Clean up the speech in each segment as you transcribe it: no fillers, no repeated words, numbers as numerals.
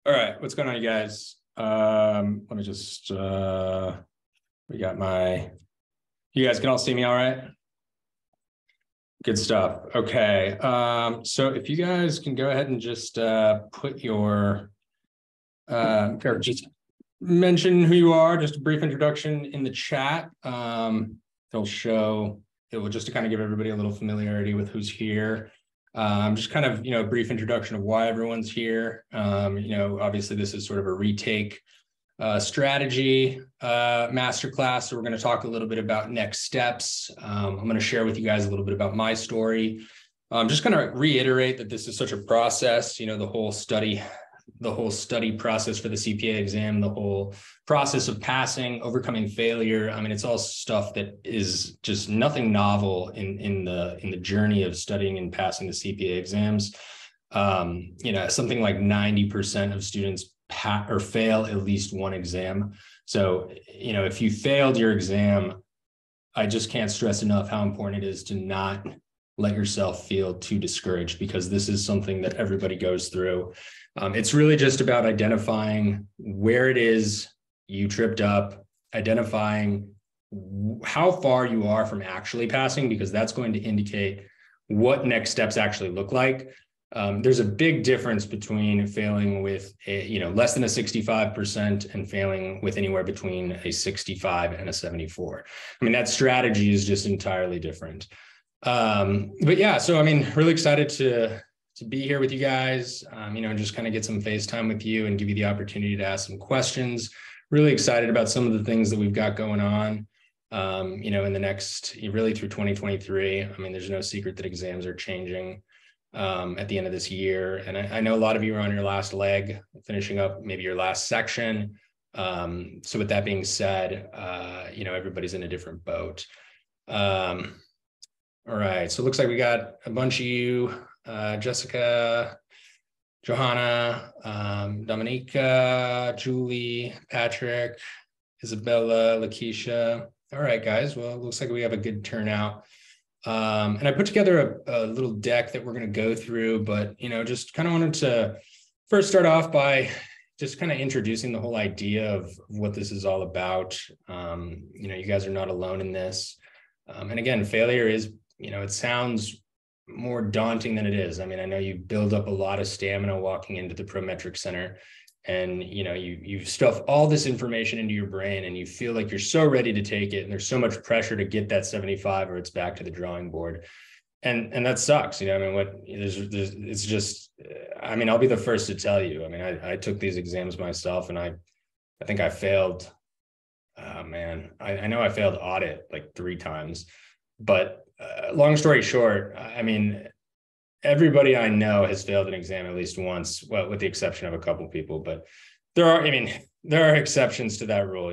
All right, what's going on, you guys? Let me just, you guys can all see me all right? Good stuff. Okay. So if you guys can go ahead and just put your, or just mention who you are, just a brief introduction in the chat. It will just to kind of give everybody a little familiarity with who's here. Just kind of, a brief introduction of why everyone's here. Obviously this is sort of a retake strategy masterclass. So we're going to talk a little bit about next steps. I'm going to share with you guys a little bit about my story. I'm just going to reiterate that this is such a process, the whole study process for the CPA exam, the whole process of passing, overcoming failure. I mean, it's all stuff that is just nothing novel in the journey of studying and passing the CPA exams. Something like 90% of students fail at least one exam. So, if you failed your exam, I just can't stress enough how important it is to not let yourself feel too discouraged, because this is something that everybody goes through. It's really just about identifying where it is you tripped up, identifying how far you are from actually passing, because that's going to indicate what next steps actually look like. There's a big difference between failing with less than a 65% and failing with anywhere between a 65 and a 74. I mean, that strategy is just entirely different. But yeah, so I mean, really excited to be here with you guys, just kind of get some FaceTime with you and give you the opportunity to ask some questions. Really excited about some of the things that we've got going on, in the next, really through 2023. I mean, there's no secret that exams are changing at the end of this year. And I know a lot of you are on your last leg, finishing up maybe your last section. So with that being said, everybody's in a different boat. All right, so it looks like we got a bunch of you, Jessica, Johanna, Dominica, Julie, Patrick, Isabella, Lakeisha. All right, guys, well, it looks like we have a good turnout. And I put together a little deck that we're going to go through, but, just kind of wanted to first start off by just kind of introducing the whole idea of what this is all about. You guys are not alone in this. And again, failure is, it sounds more daunting than it is. I mean, I know you build up a lot of stamina walking into the Prometric Center, and you stuff all this information into your brain and you feel like you're so ready to take it, and there's so much pressure to get that 75 or it's back to the drawing board. And that sucks. It's just, I'll be the first to tell you. I mean, I took these exams myself, and I think I failed. I know I failed audit like 3 times, but long story short, I mean, everybody I know has failed an exam at least once, well, with the exception of a couple of people, but there are exceptions to that rule,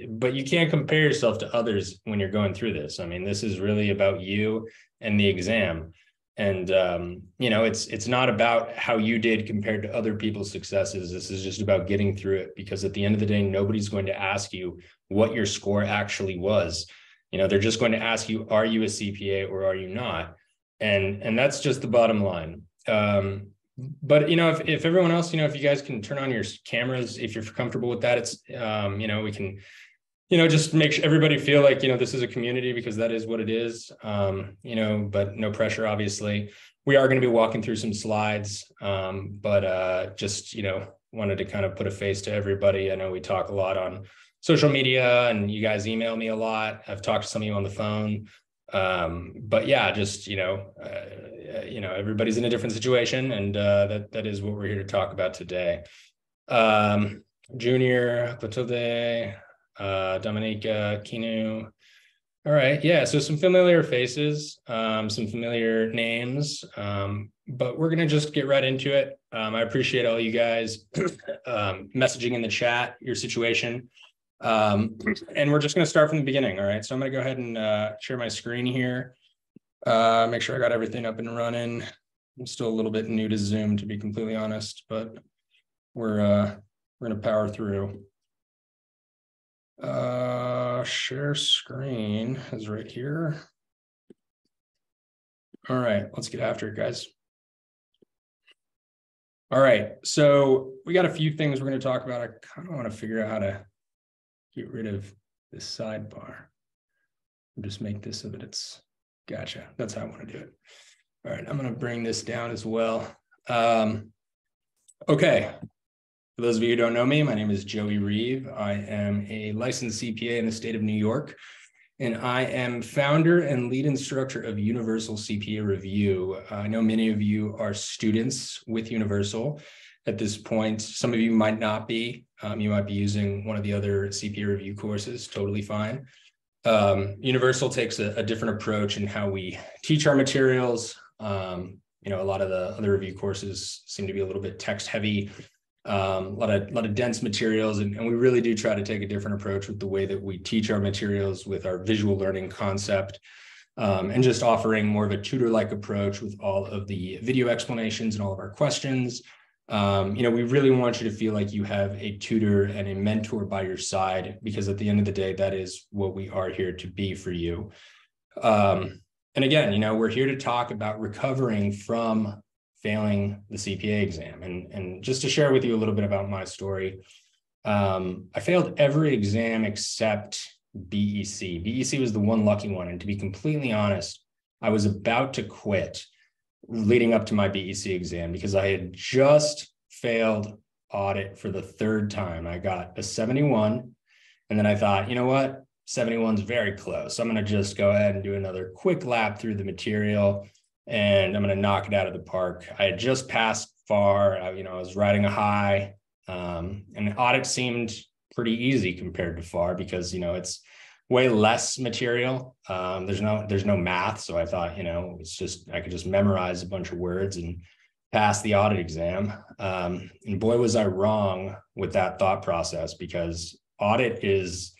but you can't compare yourself to others when you're going through this. I mean, this is really about you and the exam. And, it's not about how you did compared to other people's successes. This is just about getting through it, because at the end of the day, nobody's going to ask you what your score actually was. They're just going to ask you, are you a CPA or are you not? And that's just the bottom line. But, if everyone else, if you guys can turn on your cameras, if you're comfortable with that, it's, we can, just make sure everybody feel like, this is a community, because that is what it is, but no pressure, obviously. We are going to be walking through some slides, but just, wanted to kind of put a face to everybody. I know we talk a lot on social media, and you guys email me a lot. I've talked to some of you on the phone. But yeah, just, everybody's in a different situation, and that is what we're here to talk about today. Junior, Clotilde, Dominica, Kinu. All right. Yeah. So some familiar faces, some familiar names, but we're going to just get right into it. I appreciate all you guys messaging in the chat your situation. And we're just going to start from the beginning. All right. So I'm going to go ahead and share my screen here. Make sure I got everything up and running. I'm still a little bit new to Zoom, to be completely honest, but we're going to power through. Share screen is right here. All right, let's get after it, guys. All right, so we got a few things we're going to talk about. I kind of want to figure out how to get rid of this sidebar. Just make this so that it's, gotcha. That's how I want to do it. All right, I'm going to bring this down as well. Okay. For those of you who don't know me, my name is Joey Reeve. I am a licensed CPA in the state of New York, and I am founder and lead instructor of Universal CPA Review. I know many of you are students with Universal at this point. Some of you might not be. You might be using one of the other CPA Review courses, totally fine. Universal takes a different approach in how we teach our materials. A lot of the other review courses seem to be a little bit text heavy. A lot of dense materials, and we really do try to take a different approach with the way that we teach our materials with our visual learning concept, and just offering more of a tutor-like approach with all of the video explanations and all of our questions. We really want you to feel like you have a tutor and a mentor by your side, because at the end of the day, that is what we are here to be for you. And again, we're here to talk about recovering from failing the CPA exam. And just to share with you a little bit about my story, I failed every exam except BEC. BEC was the one lucky one. And to be completely honest, I was about to quit leading up to my BEC exam because I had just failed audit for the third time. I got a 71. And then I thought, you know what? 71 is very close. I'm going to just go ahead and do another quick lap through the material, and I'm going to knock it out of the park. I had just passed FAR. I was riding a high, and audit seemed pretty easy compared to FAR because, it's way less material. There's no math. So I thought, I could just memorize a bunch of words and pass the audit exam. And boy, was I wrong with that thought process, because audit is,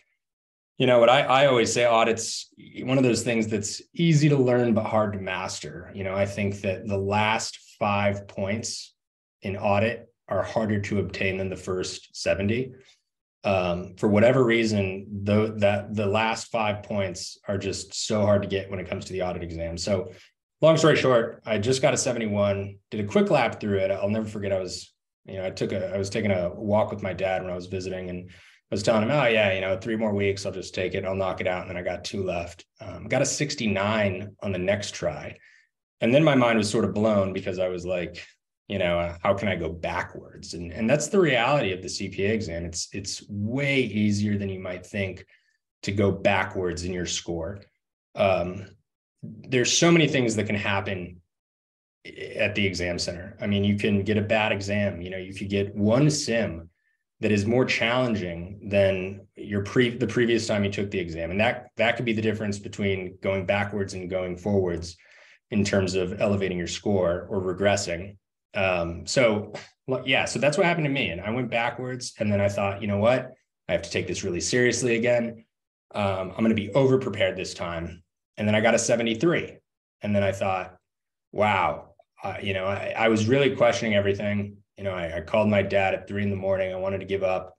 what I always say, audit's one of those things that's easy to learn, but hard to master. I think that the last 5 points in audit are harder to obtain than the first 70. For whatever reason, the last 5 points are just so hard to get when it comes to the audit exam. So long story short, I just got a 71, did a quick lap through it. I'll never forget. I was taking a walk with my dad when I was visiting, and I was telling him, oh yeah, 3 more weeks, I'll just take it. I'll knock it out. And then I got 2 left. Got a 69 on the next try. And then my mind was sort of blown, because I was like, how can I go backwards? And that's the reality of the CPA exam. It's way easier than you might think to go backwards in your score. There's so many things that can happen at the exam center. I mean, you can get a bad exam. You could get one sim that is more challenging than the previous time you took the exam. And that could be the difference between going backwards and going forwards in terms of elevating your score or regressing. So that's what happened to me. And I went backwards, and then I thought, you know what? I have to take this really seriously again. I'm going to be over prepared this time. And then I got a 73. And then I thought, wow, I was really questioning everything. I called my dad at 3 a.m. I wanted to give up.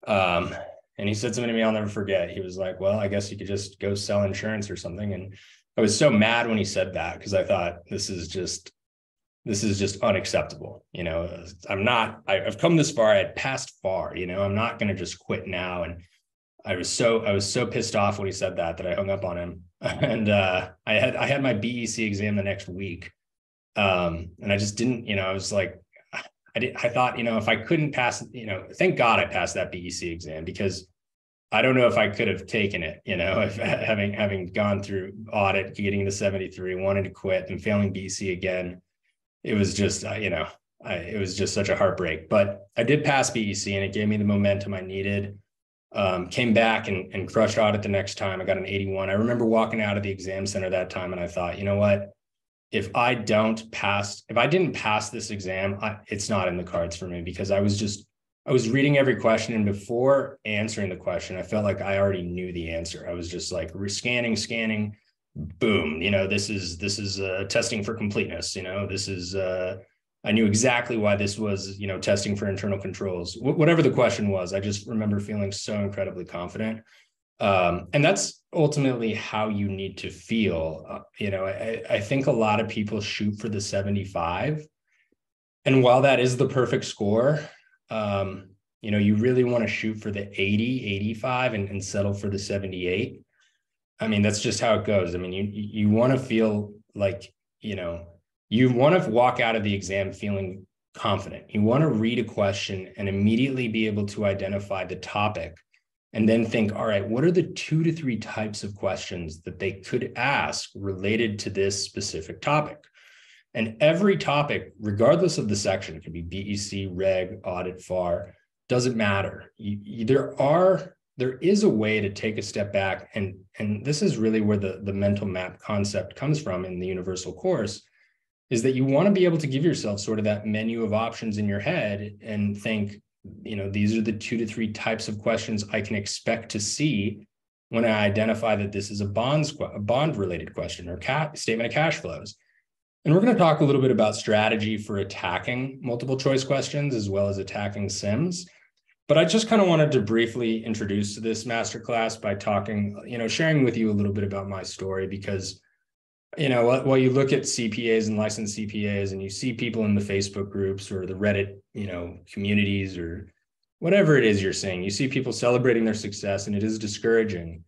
And he said something to me I'll never forget. He was like, well, I guess you could just go sell insurance or something. And I was so mad when he said that, because I thought, this is just unacceptable. I've come this far. I had passed FAR, I'm not going to just quit now. And I was so pissed off when he said that I hung up on him. And I had my BEC exam the next week. And I just didn't, I was like, I thought, if I couldn't pass, thank God I passed that BEC exam, because I don't know if I could have taken it, if having gone through audit, getting the 73, wanting to quit, and failing BEC again. It was just, it was just such a heartbreak. But I did pass BEC, and it gave me the momentum I needed. Came back and crushed audit the next time. I got an 81. I remember walking out of the exam center that time, and I thought, you know what? If I didn't pass this exam, it's not in the cards for me, because I was reading every question, and before answering the question, I felt like I already knew the answer. I was just like scanning, boom. This is testing for completeness. I knew exactly why this was, testing for internal controls. Whatever the question was, I just remember feeling so incredibly confident. And that's ultimately how you need to feel. I think a lot of people shoot for the 75. And while that is the perfect score, you really want to shoot for the 80, 85 and settle for the 78. I mean, that's just how it goes. I mean, you want to feel like, you want to walk out of the exam feeling confident. You want to read a question and immediately be able to identify the topic and then think, all right, what are the 2 to 3 types of questions that they could ask related to this specific topic? And every topic, regardless of the section, it could be BEC, Reg, Audit, FAR, doesn't matter. There is a way to take a step back, and this is really where the mental map concept comes from in the universal course, is that you want to be able to give yourself sort of that menu of options in your head and think, these are the 2 to 3 types of questions I can expect to see when I identify that this is a bond related question or statement of cash flows. And we're going to talk a little bit about strategy for attacking multiple choice questions as well as attacking SIMs. But I just kind of wanted to briefly introduce this masterclass by sharing with you a little bit about my story, because, while you look at CPAs and licensed CPAs and you see people in the Facebook groups or the Reddit, communities or whatever it is you're seeing, you see people celebrating their success and it is discouraging.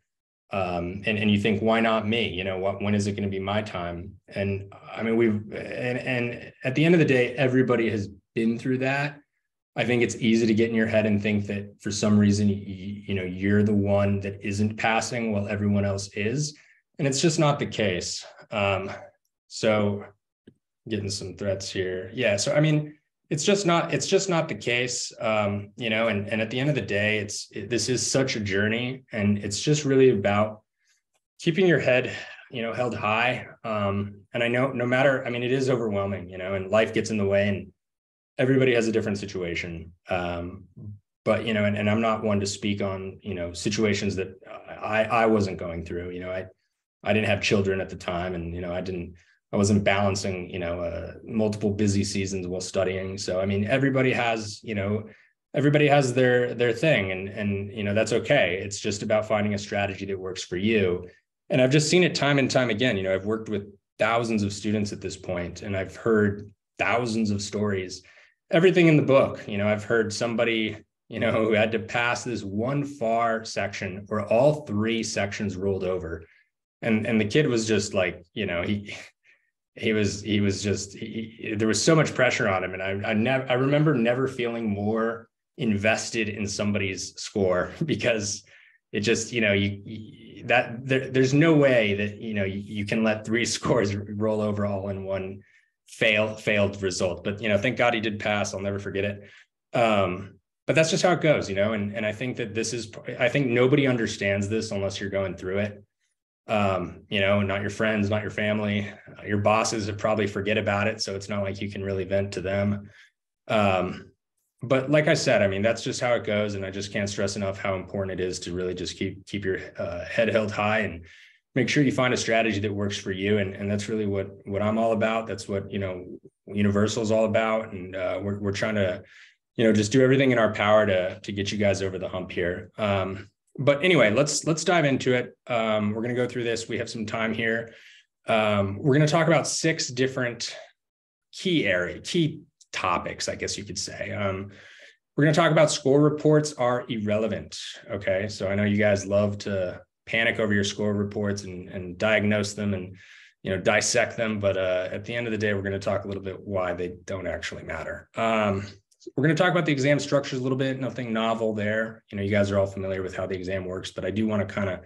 And you think, why not me? When is it going to be my time? And I mean, and at the end of the day, everybody has been through that. I think it's easy to get in your head and think that for some reason, you're the one that isn't passing while everyone else is. And it's just not the case. So getting some threats here. Yeah. So, I mean, it's just not the case. And at the end of the day, this is such a journey, and it's just really about keeping your head, held high. And I know it is overwhelming, and life gets in the way, and everybody has a different situation. But, and I'm not one to speak on, situations that I wasn't going through. I didn't have children at the time, and, I wasn't balancing, multiple busy seasons while studying. So, I mean, everybody has their thing, and, that's okay. It's just about finding a strategy that works for you. And I've just seen it time and time again. I've worked with thousands of students at this point, and I've heard thousands of stories, everything in the book. I've heard somebody, who had to pass this one FAR section where all 3 sections rolled over. And the kid was just like, there was so mumuch pressure on him. And I remember never feeling more invested in somebody's score, because it just, there's no way that, you can let 3 scores roll over all in one failed result. But, thank God he did pass. I'll never forget it. But that's just how it goes, and I think that I think nobody understands this unless you're going through it. Not your friends, not your family, your bosses would probably forget about it. So it's not like you can really vent to them. But like I said, I mean, that's just how it goes. And I just can't stress enough how important it is to really just keep your head held high and make sure you find a strategy that works for you. And that's really what I'm all about. That's what, Universal is all about. And we're trying to, just do everything in our power to get you guys over the hump here. But anyway, let's dive into it. We're going to go through this. We have some time here. We're going to talk about 6 different key topics, I guess you could say. We're going to talk about score reports are irrelevant. Okay. So I know you guys love to panic over your score reports and diagnose them and, dissect them. But at the end of the day, we're going to talk a little bit why they don't actually matter. We're going to talk about the exam structures a little bit, nothing novel there. You guys are all familiar with how the exam works, but I do want to kind of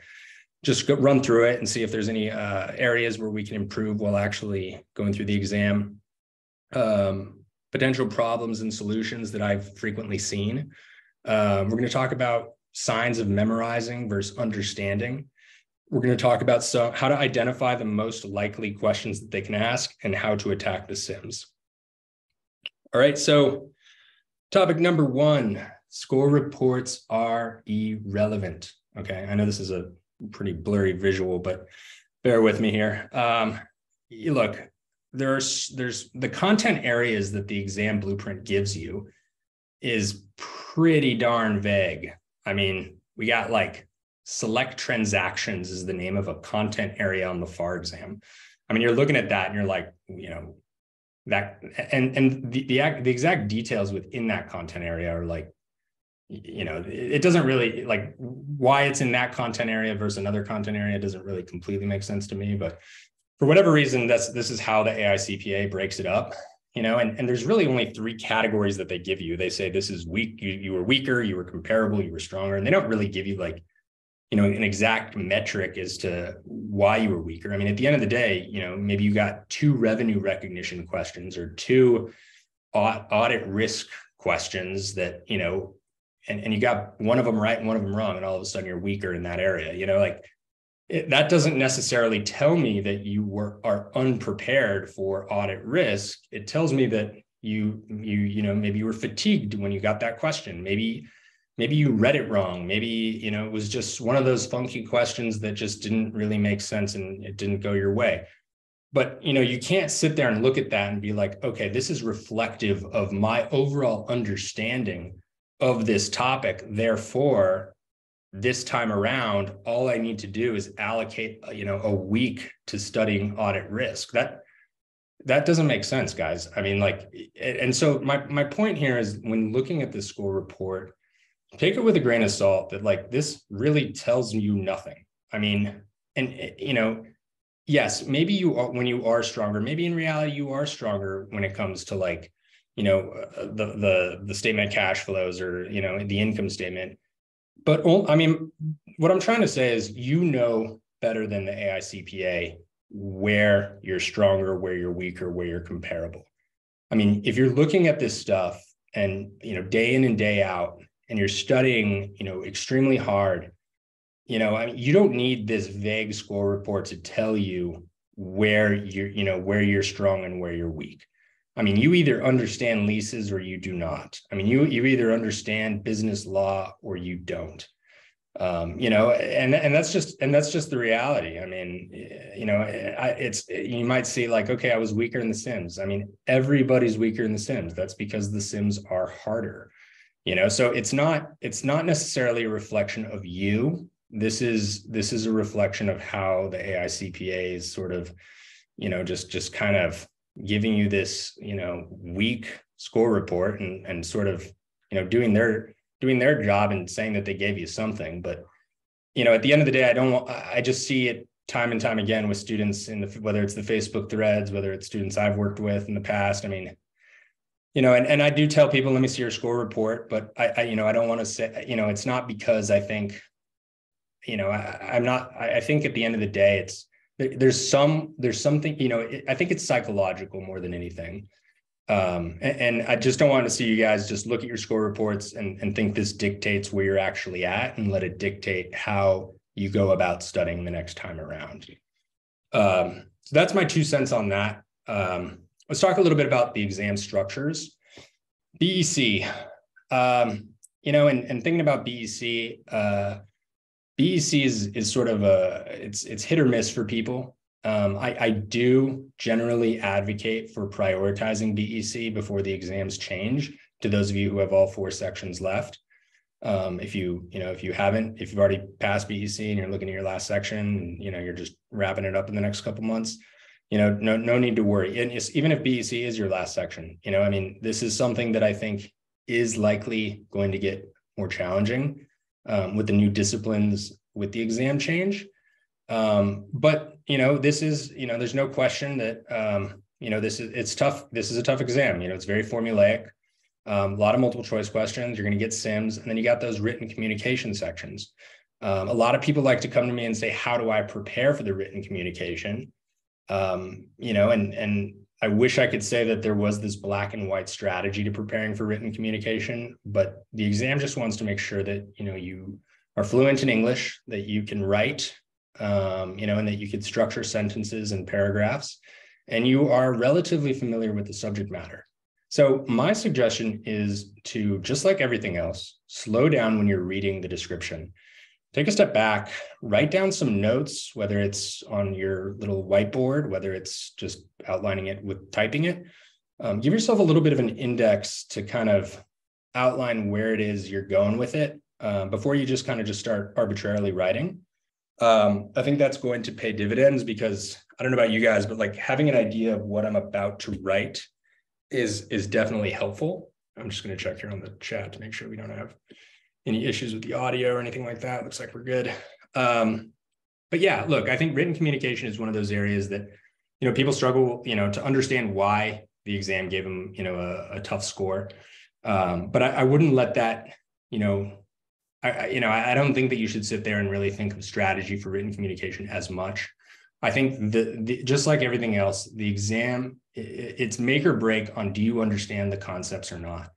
just run through it and see if there's any areas where we can improve while actually going through the exam. Potential problems and solutions that I've frequently seen. We're going to talk about signs of memorizing versus understanding. We're going to talk about how to identify the most likely questions that they can ask and how to attack the SIMs. All right, so topic number 1, score reports are irrelevant. Okay, I know this is a pretty blurry visual, but bear with me here. Look, there's the content areas that the exam blueprint gives you is pretty darn vague. I mean, we got like select transactions is the name of a content area on the FAR exam. I mean, you're looking at that and you're like, that, and the exact details within that content area are like, it doesn't really, like, why it's in that content area versus another content area doesn't really completely make sense to me. But for whatever reason, this is how the AI CPA breaks it up, and there's really only 3 categories that they give you. They say this is weak, you were weaker, you were comparable, you were stronger, and they don't really give you like, an exact metric as to why you were weaker. I mean, at the end of the day, maybe you got 2 revenue recognition questions or 2 audit risk questions that, and you got one of them right and one of them wrong, and all of a sudden you're weaker in that area. That doesn't necessarily tell me that you are unprepared for audit risk. It tells me that maybe you were fatigued when you got that question. Maybe you read it wrong. Maybe, it was just one of those funky questions that just didn't really make sense and it didn't go your way. But, you can't sit there and look at that and be like, okay, this is reflective of my overall understanding of this topic. Therefore, this time around, all I need to do is allocate, a week to studying audit risk. That doesn't make sense, guys. I mean, and so my point here is, when looking at the score report, take it with a grain of salt that this really tells you nothing. I mean, and yes, maybe you are, when you are stronger, maybe in reality you are stronger when it comes to the statement of cash flows or, the income statement. But I mean, what I'm trying to say is, better than the AI CPA where you're stronger, where you're weaker, where you're comparable. I mean, if you're looking at this stuff and, day in and day out, and you're studying, extremely hard, I mean, you don't need this vague score report to tell you where where you're strong and where you're weak. I mean, you either understand leases or you do not. I mean, you either understand business law or you don't. And that's just the reality. I mean, you might see okay, I was weaker in the Sims. I mean, everybody's weaker in the Sims. That's because the Sims are harder. So it's not necessarily a reflection of you. This is a reflection of how the AI CPA is sort of, just kind of giving you this, weak score report and sort of, doing their job and saying that they gave you something. But, at the end of the day, I just see it time and time again with students whether it's the Facebook threads, whether it's students I've worked with in the past. I mean, and I do tell people, let me see your score report, but I don't want to say, it's not because I think, I think at the end of the day, there's something, I think it's psychological more than anything. And I just don't want to see you guys just look at your score reports and think this dictates where you're actually at, and let it dictate how you go about studying the next time around. So that's my 2 cents on that. Let's talk a little bit about the exam structures. BEC, and thinking about BEC, BEC is sort of it's hit or miss for people. I do generally advocate for prioritizing BEC before the exams change, to those of you who have all 4 sections left. If you've already passed BEC and you're looking at your last section, you're just wrapping it up in the next couple months, no need to worry. And even if BEC is your last section, I mean, this is something that I think is likely going to get more challenging with the new disciplines with the exam change. But, this is, there's no question that, it's tough. This is a tough exam. It's very formulaic, a lot of multiple choice questions. You're going to get Sims, and then you got those written communication sections. A lot of people like to come to me and say, how do I prepare for the written communication? And I wish I could say that there was this black and white strategy to preparing for written communication, but the exam just wants to make sure that, you are fluent in English, that you can write, and that you could structure sentences and paragraphs, and you are relatively familiar with the subject matter. So my suggestion is to, just like everything else, slow down when you're reading the description. Take a step back, write down some notes, whether it's on your little whiteboard, whether it's just outlining it with typing it. Give yourself a little bit of an index to kind of outline where it is you're going with it. before you just kind of just start arbitrarily writing. I think that's going to pay dividends because I don't know about you guys, but like having an idea of what I'm about to write is definitely helpful. I'm just going to check here on the chat to make sure we don't have any issues with the audio or anything like that. Looks like we're good. But yeah, look, I think written communication is one of those areas that, people struggle, to understand why the exam gave them, a tough score. But I wouldn't let that, I don't think that you should sit there and really think of strategy for written communication as much. I think just like everything else, the exam, it's make or break on, do you understand the concepts or not?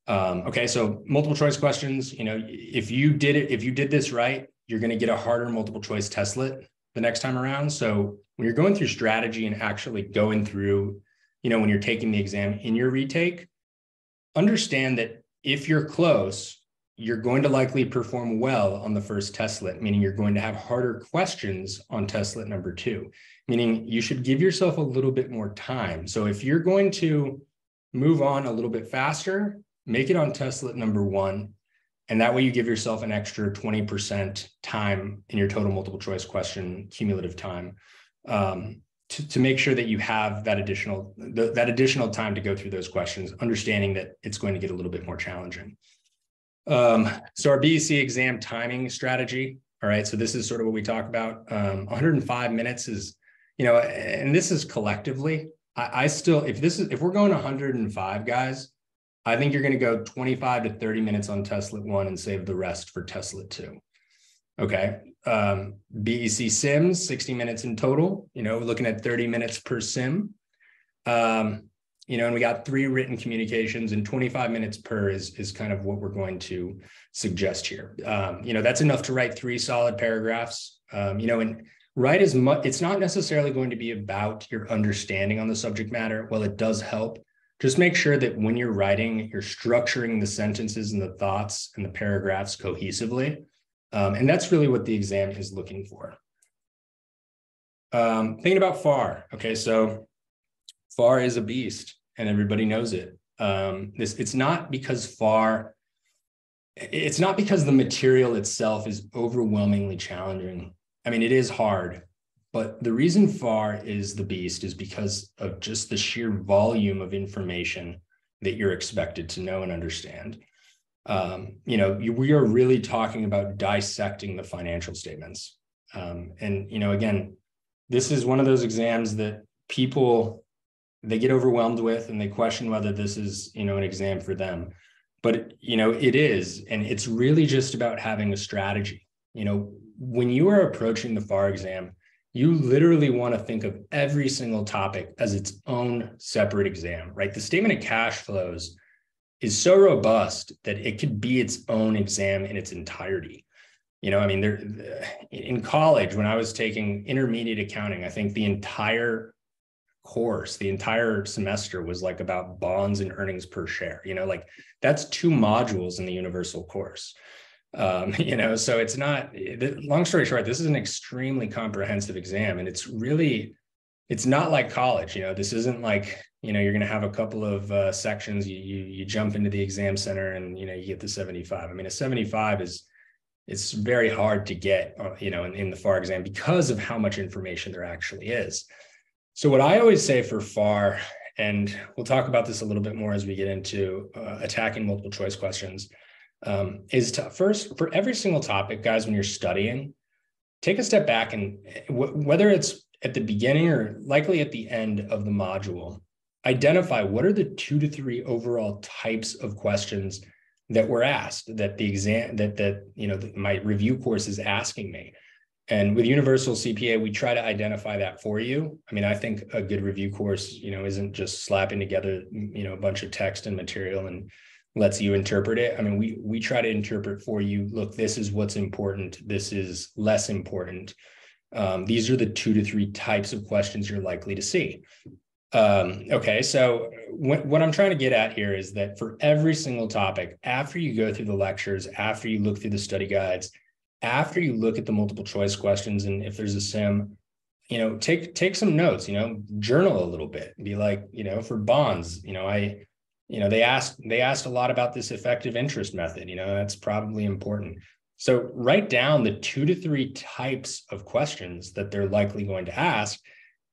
Okay, so multiple choice questions, if you did this right, you're going to get a harder multiple choice testlet the next time around. So when you're going through strategy and actually going through, when you're taking the exam in your retake, understand that if you're close, you're going to likely perform well on the first testlet, meaning you're going to have harder questions on testlet number 2, meaning you should give yourself a little bit more time. So if you're going to move on a little bit faster, make it on testlet number 1. And that way you give yourself an extra 20% time in your total multiple choice question, cumulative time, to make sure that you have that additional time to go through those questions, understanding that it's going to get a little bit more challenging. So our BEC exam timing strategy. All right. So this is sort of what we talk about. 105 minutes is, and this is collectively, I still, if we're going 105 guys, I think you're going to go 25 to 30 minutes on testlet 1 and save the rest for testlet 2. Okay. BEC sims, 60 minutes in total, looking at 30 minutes per sim. And we got 3 written communications and 25 minutes per is kind of what we're going to suggest here. That's enough to write 3 solid paragraphs, and write as much, it's not necessarily going to be about your understanding on the subject matter. Well, it does help. Just make sure that when you're writing, you're structuring the sentences and the thoughts and the paragraphs cohesively. And that's really what the exam is looking for. Thinking about FAR. Okay, so FAR is a beast and everybody knows it. It's not because the material itself is overwhelmingly challenging. I mean, it is hard, but the reason FAR is the beast is because of just the sheer volume of information that you're expected to know and understand. We are really talking about dissecting the financial statements. Again, this is one of those exams that people, they get overwhelmed with and they question whether this is, an exam for them. But, it is, and it's really just about having a strategy. When you are approaching the FAR exam, you literally want to think of every single topic as its own separate exam, right? The statement of cash flows is so robust that it could be its own exam in its entirety. In college, when I was taking intermediate accounting, I think the entire course, the entire semester was like about bonds and earnings per share, that's 2 modules in the universal course. So it's not, long story short, this is an extremely comprehensive exam and it's not like college, this isn't like, you're going to have a couple of sections, you jump into the exam center and, you get the 75. I mean, a 75 it's very hard to get, in the FAR exam because of how much information there actually is. So what I always say for FAR, and we'll talk about this a little bit more as we get into attacking multiple choice questions, is to first, for every single topic, guys, when you're studying, take a step back and whether it's at the beginning or likely at the end of the module, identify what are the 2 to 3 overall types of questions that were asked that the exam that my review course is asking me. And with Universal CPA, we try to identify that for you. I mean, I think a good review course, isn't just slapping together, a bunch of text and material and lets you interpret it. I mean, we try to interpret for you, look, this is what's important. This is less important. These are the 2 to 3 types of questions you're likely to see. Okay, so what I'm trying to get at here is that for every single topic, after you go through the lectures, after you look through the study guides, after you look at the multiple choice questions, and if there's a sim, take some notes, journal a little bit, be like, for bonds, they asked a lot about this effective interest method. That's probably important. So write down the 2 to 3 types of questions that they're likely going to ask.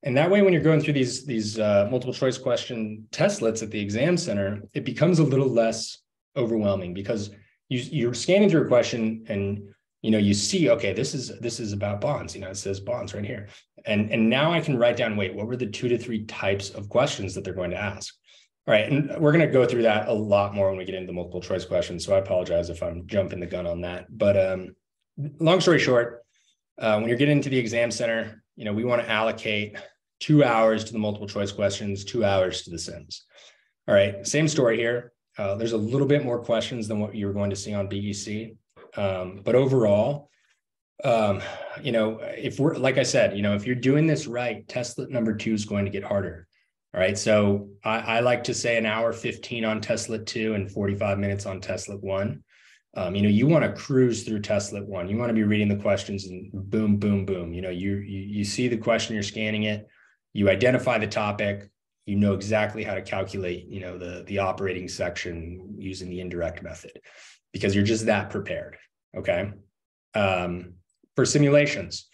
And that way, when you're going through these multiple choice question testlets at the exam center, it becomes a little less overwhelming, because you're scanning through a question and you see, okay, this is about bonds. It says bonds right here, and now I can write down, wait, what were the 2 to 3 types of questions that they're going to ask? All right, and we're going to go through that a lot more when we get into the multiple choice questions. So I apologize if I'm jumping the gun on that. But long story short, when you're getting into the exam center, we want to allocate 2 hours to the multiple choice questions, 2 hours to the sims. All right, same story here. There's a little bit more questions than what you're going to see on BEC. But overall, if we're, like I said, if you're doing this right, testlet number 2 is going to get harder. All right. So I like to say an hour 15 on testlet 2 and 45 minutes on testlet 1. You want to cruise through testlet 1. You want to be reading the questions and boom, boom, boom. You see the question, you're scanning it, you identify the topic, you know exactly how to calculate, the operating section using the indirect method, because you're just that prepared. Okay. For simulations,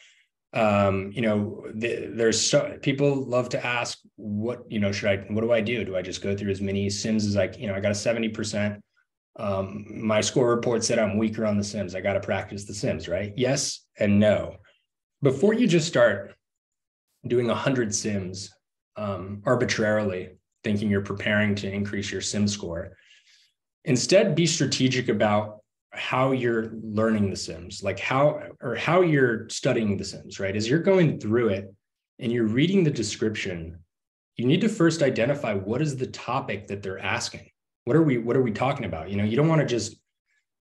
there's people love to ask, what do I do? Do I just go through as many sims as I got a 70%. My score report said I'm weaker on the sims. I got to practice the sims, right? Yes and no. Before you just start doing 100 sims arbitrarily, thinking you're preparing to increase your sim score, instead be strategic about how you're learning the sims, like how you're studying the sims, right? As you're going through it and you're reading the description, you need to first identify what is the topic that they're asking. What are we talking about? You don't want to just,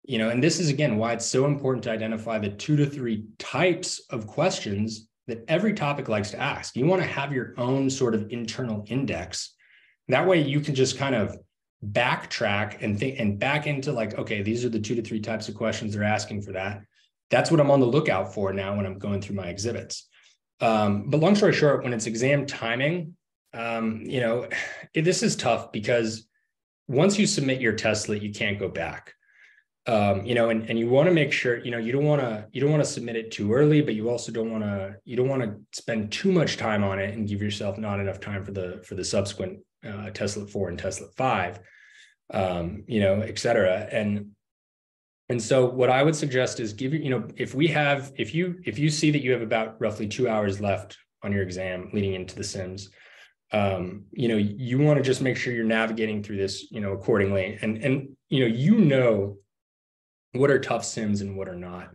and this is again why it's so important to identify the 2 to 3 types of questions that every topic likes to ask. You want to have your own sort of internal index. That way you can just kind of backtrack and think and back into like, okay, these are the 2 to 3 types of questions they're asking for that. That's what I'm on the lookout for now when I'm going through my exhibits. But long story short, when it's exam timing, this is tough, because once you submit your testlet, you can't go back. And you want to make sure, you don't want to submit it too early, but you also don't want to spend too much time on it and give yourself not enough time for the subsequent testlet 4 and testlet 5, et cetera. And so what I would suggest is if you see that you have about roughly 2 hours left on your exam leading into the sims, you want to just make sure you're navigating through this, accordingly. And what are tough sims and what are not.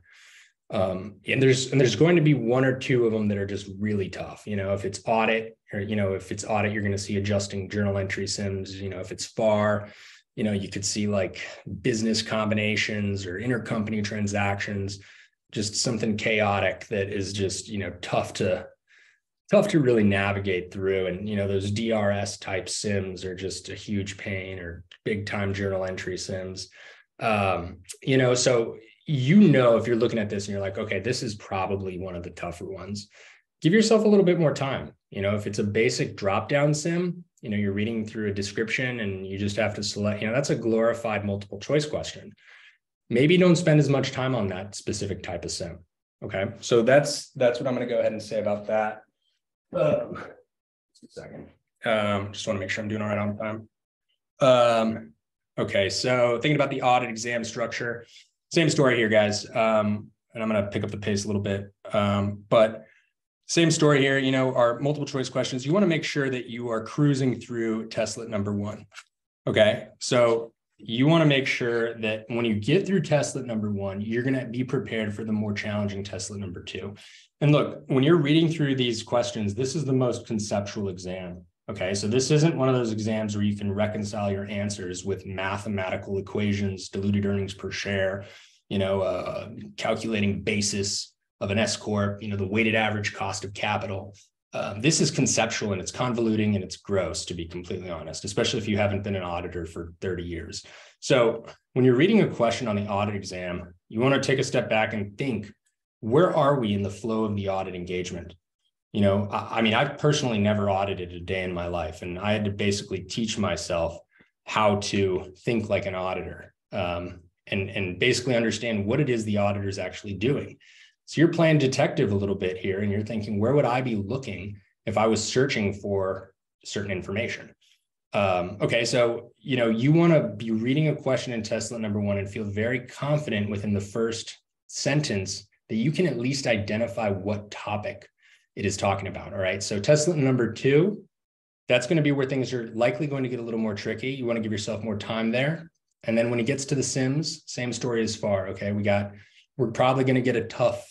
And there's going to be 1 or 2 of them that are just really tough. If it's audit, or, if it's audit, you're going to see adjusting journal entry sims. If it's FAR, you could see like business combinations or intercompany transactions, just something chaotic that is just, tough to really navigate through. And, those DRS type sims are just a huge pain, or big time journal entry sims. So if you're looking at this and you're like, okay, this is probably one of the tougher ones, give yourself a little bit more time. If it's a basic drop-down sim, you're reading through a description and you just have to select, that's a glorified multiple choice question. Maybe don't spend as much time on that specific type of sim. Okay. So that's what I'm going to go ahead and say about that. Just a second. Just want to make sure I'm doing all right on time. Okay. So thinking about the audit exam structure, same story here, guys. And I'm going to pick up the pace a little bit. But same story here, our multiple choice questions. You want to make sure that you are cruising through testlet number 1. Okay. So you want to make sure that when you get through testlet number 1, you're going to be prepared for the more challenging testlet number 2. And look, when you're reading through these questions, this is the most conceptual exam. Okay. So this isn't one of those exams where you can reconcile your answers with mathematical equations, diluted earnings per share, calculating basis of an S corp, the weighted average cost of capital. This is conceptual and it's convoluting and it's gross, to be completely honest, especially if you haven't been an auditor for 30 years. So when you're reading a question on the audit exam, you want to take a step back and think, where are we in the flow of the audit engagement? I've personally never audited a day in my life, and I had to basically teach myself how to think like an auditor, and basically understand what it is the auditor is actually doing. So you're playing detective a little bit here, and you're thinking, where would I be looking if I was searching for certain information? Okay, so you want to be reading a question in test lit number 1 and feel very confident within the first sentence that you can at least identify what topic it is talking about. All right, so test lit number 2, that's going to be where things are likely going to get a little more tricky. You want to give yourself more time there. And then when it gets to the sims, same story as far. Okay, we're probably going to get a tough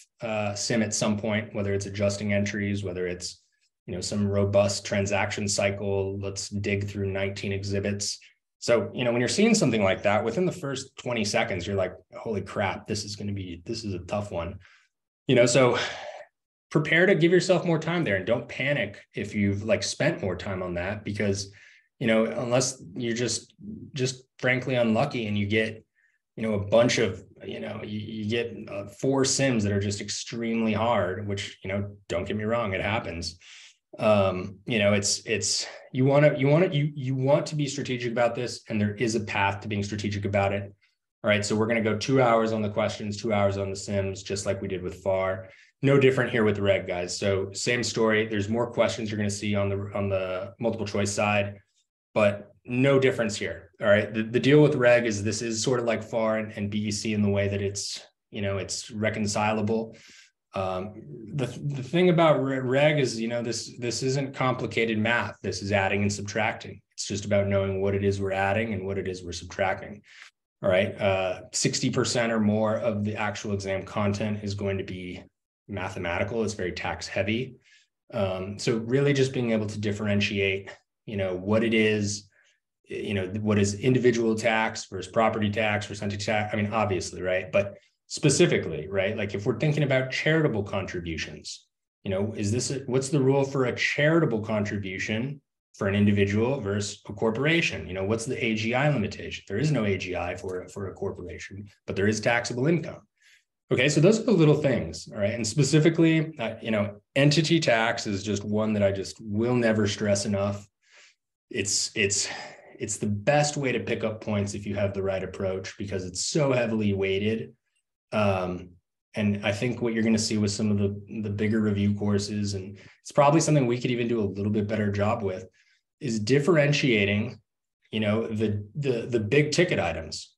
sim at some point, whether it's adjusting entries, whether it's some robust transaction cycle. Let's dig through 19 exhibits. So when you're seeing something like that, within the first 20 seconds, you're like, holy crap, this is a tough one. So prepare to give yourself more time there, and don't panic if you've spent more time on that, because unless you're just frankly unlucky and you get a bunch of you get 4 sims that are just extremely hard, which don't get me wrong, it happens. It's you want to be strategic about this, and there is a path to being strategic about it. All right, so we're going to go 2 hours on the questions, 2 hours on the sims, just like we did with FAR. No different here with reg, guys. So same story. There's more questions you're going to see on the multiple choice side, but no difference here. All right. The deal with reg is this is sort of like FAR and BEC in the way that it's reconcilable. The thing about reg is, this isn't complicated math. This is adding and subtracting. It's just about knowing what it is we're adding and what it is we're subtracting. All right. 60% or more of the actual exam content is going to be mathematical. It's very tax heavy. So really just being able to differentiate, what it is, what is individual tax versus property tax, percentage tax. I mean, obviously, right? But specifically, right? Like if we're thinking about charitable contributions, what's the rule for a charitable contribution for an individual versus a corporation? What's the AGI limitation? There is no AGI for a corporation, but there is taxable income. Okay, so those are the little things, all right? And specifically, entity tax is just one that I just will never stress enough. It's the best way to pick up points if you have the right approach, because it's so heavily weighted. And I think what you're going to see with some of the bigger review courses, and it's probably something we could even do a little bit better job with, is differentiating, the big ticket items.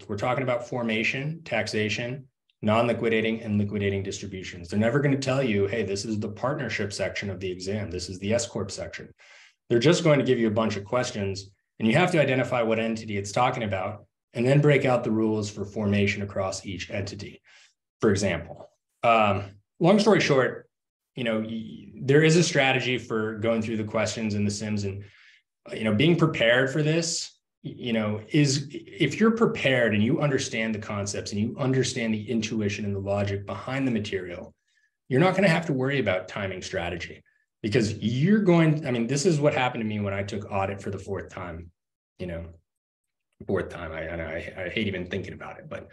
We're talking about formation, taxation, non-liquidating, and liquidating distributions. They're never going to tell you, hey, this is the partnership section of the exam. This is the S Corp section. They're just going to give you a bunch of questions, and you have to identify what entity it's talking about, and then break out the rules for formation across each entity. For example, long story short, there is a strategy for going through the questions in the sims, and being prepared for this, is if you're prepared and you understand the concepts and you understand the intuition and the logic behind the material, you're not going to have to worry about timing strategy, because this is what happened to me when I took audit for the 4th time. I hate even thinking about it, but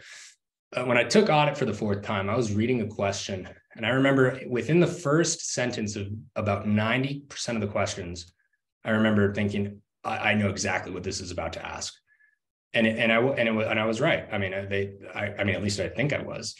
when I took audit for the 4th time, I was reading a question, and I remember within the first sentence of about 90% of the questions, I remember thinking, I know exactly what this is about to ask, and I was right. I mean, at least I think I was.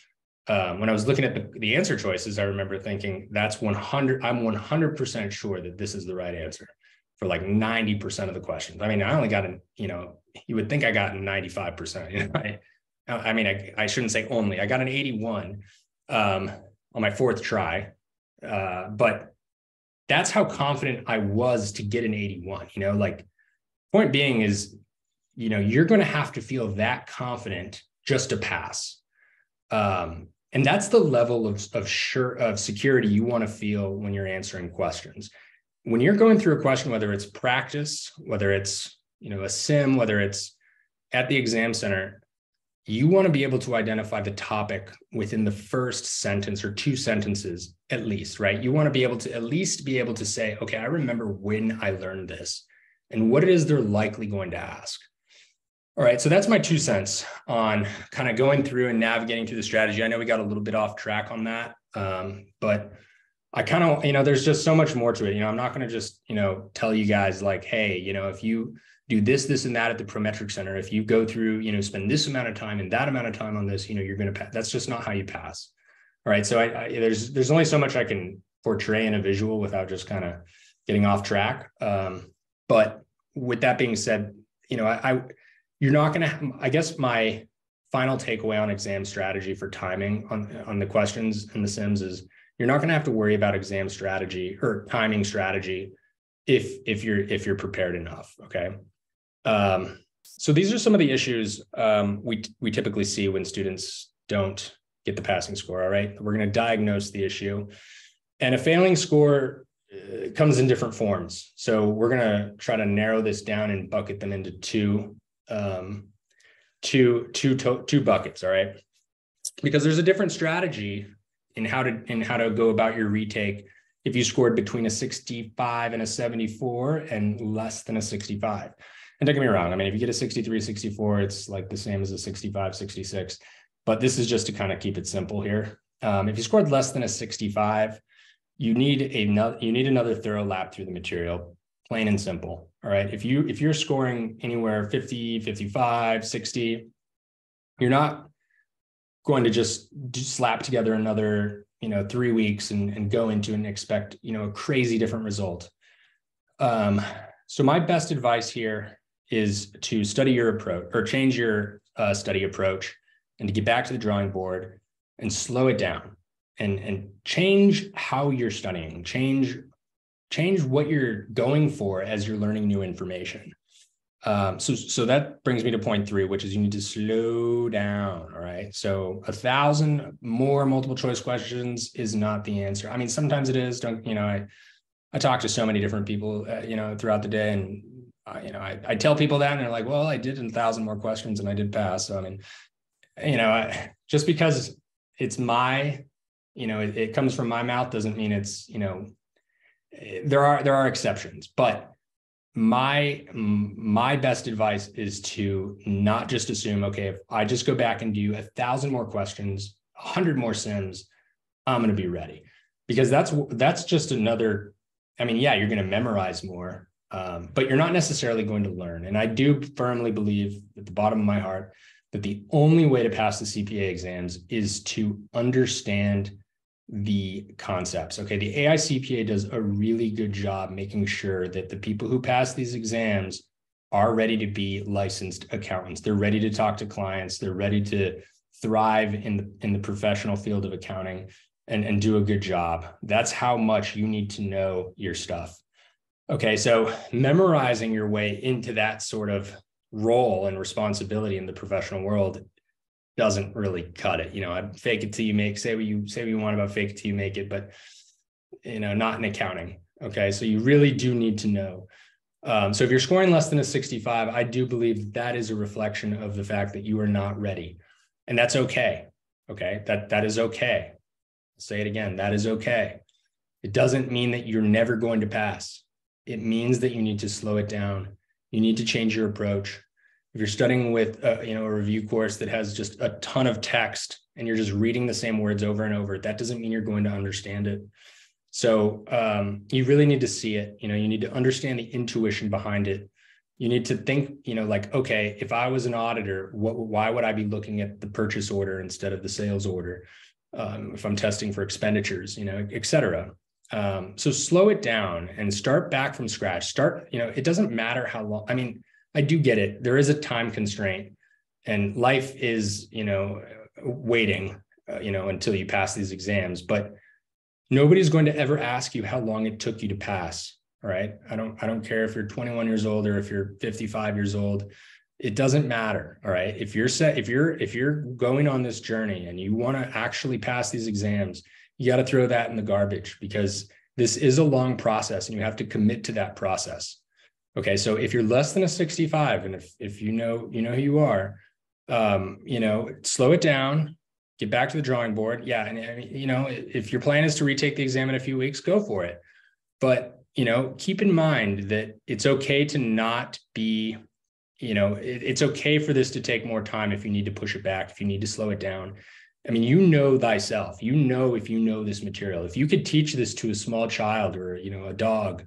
When I was looking at the answer choices, I remember thinking that's 100. I'm 100% sure that this is the right answer for 90% of the questions. I mean, I only got you would think I got 95%. I shouldn't say only. I got an 81 on my 4th try, but that's how confident I was to get an 81. Point being is, you're going to have to feel that confident just to pass. And that's the level of security you want to feel when you're answering questions. When you're going through a question, whether it's practice, whether it's, a sim, whether it's at the exam center, you want to be able to identify the topic within the first sentence or 2 sentences, at least, right? You want to be able to at least be able to say, okay, I remember when I learned this and what it is they're likely going to ask. All right, so that's my 2 cents on kind of going through and navigating through the strategy. I know we got a little bit off track on that, but I kind of, there's just so much more to it. I'm not going to just, tell you guys hey, if you do this, this, and that at the Prometric Center. If you go through, spend this amount of time and that amount of time on this, you're going to pass. That's just not how you pass. All right. So there's only so much I can portray in a visual without just kind of getting off track. But with that being said, you're not going to, I guess my final takeaway on exam strategy for timing on the questions and the sims is you're not going to have to worry about exam strategy or timing strategy if you're prepared enough. Okay. So these are some of the issues we typically see when students don't get the passing score. All right. We're going to diagnose the issue, and a failing score comes in different forms. So we're going to try to narrow this down and bucket them into two buckets. All right. Because there's a different strategy in how to go about your retake if you scored between a 65 and a 74 and less than a 65. And don't get me wrong. I mean, if you get a 63, 64, it's like the same as a 65, 66. But this is just to kind of keep it simple here. If you scored less than a 65, you need another thorough lap through the material, plain and simple. All right. If you're scoring anywhere 50, 55, 60, you're not going to just slap together another 3 weeks and go into and expect a crazy different result. So my best advice here is to study your approach or change your study approach, and to get back to the drawing board and slow it down and change how you're studying, change what you're going for as you're learning new information. So that brings me to point 3, which is you need to slow down. All right. So 1,000 more multiple choice questions is not the answer. I mean, sometimes it is. I talk to so many different people, throughout the day, and I tell people that, and they're like, well, I did 1,000 more questions and I did pass. So, I mean, just because it's it comes from my mouth doesn't mean it's, there are exceptions, but my best advice is to not just assume, okay, if I just go back and do 1,000 more questions, 100 more sims, I'm going to be ready. Because that's just another, I mean, yeah, you're going to memorize more, but you're not necessarily going to learn. And I do firmly believe at the bottom of my heart that the only way to pass the CPA exams is to understand the concepts. Okay, the AI CPA does a really good job making sure that the people who pass these exams are ready to be licensed accountants. They're ready to talk to clients. They're ready to thrive in the professional field of accounting and do a good job. That's how much you need to know your stuff. Okay, so memorizing your way into that sort of role and responsibility in the professional world doesn't really cut it. I'd fake it till you make, say what you want about fake it till you make it, but not in accounting. Okay. So you really do need to know. So if you're scoring less than a 65, I do believe that is a reflection of the fact that you are not ready. And that's okay. Okay. That is okay. I'll say it again. That is okay. It doesn't mean that you're never going to pass. It means that you need to slow it down. You need to change your approach. If you're studying with a review course that has just a ton of text and you're just reading the same words over and over, that doesn't mean you're going to understand it. So you really need to see it. You need to understand the intuition behind it. You need to think, like, okay, if I was an auditor, why would I be looking at the purchase order instead of the sales order? If I'm testing for expenditures, et cetera. So slow it down and start back from scratch. It doesn't matter how long. I mean, I do get it. There is a time constraint, and life is, waiting, until you pass these exams, but nobody's going to ever ask you how long it took you to pass. All right. I don't care if you're 21 years old or if you're 55 years old. It doesn't matter. All right. If you're going on this journey and you want to actually pass these exams, you got to throw that in the garbage, because this is a long process and you have to commit to that process. Okay, so if you're less than a 65, and if you know who you are, slow it down, get back to the drawing board. Yeah, and if your plan is to retake the exam in a few weeks, go for it. But keep in mind that it's okay to not be, it's okay for this to take more time if you need to push it back, if you need to slow it down. I mean, thyself. If you know this material, if you could teach this to a small child or a dog,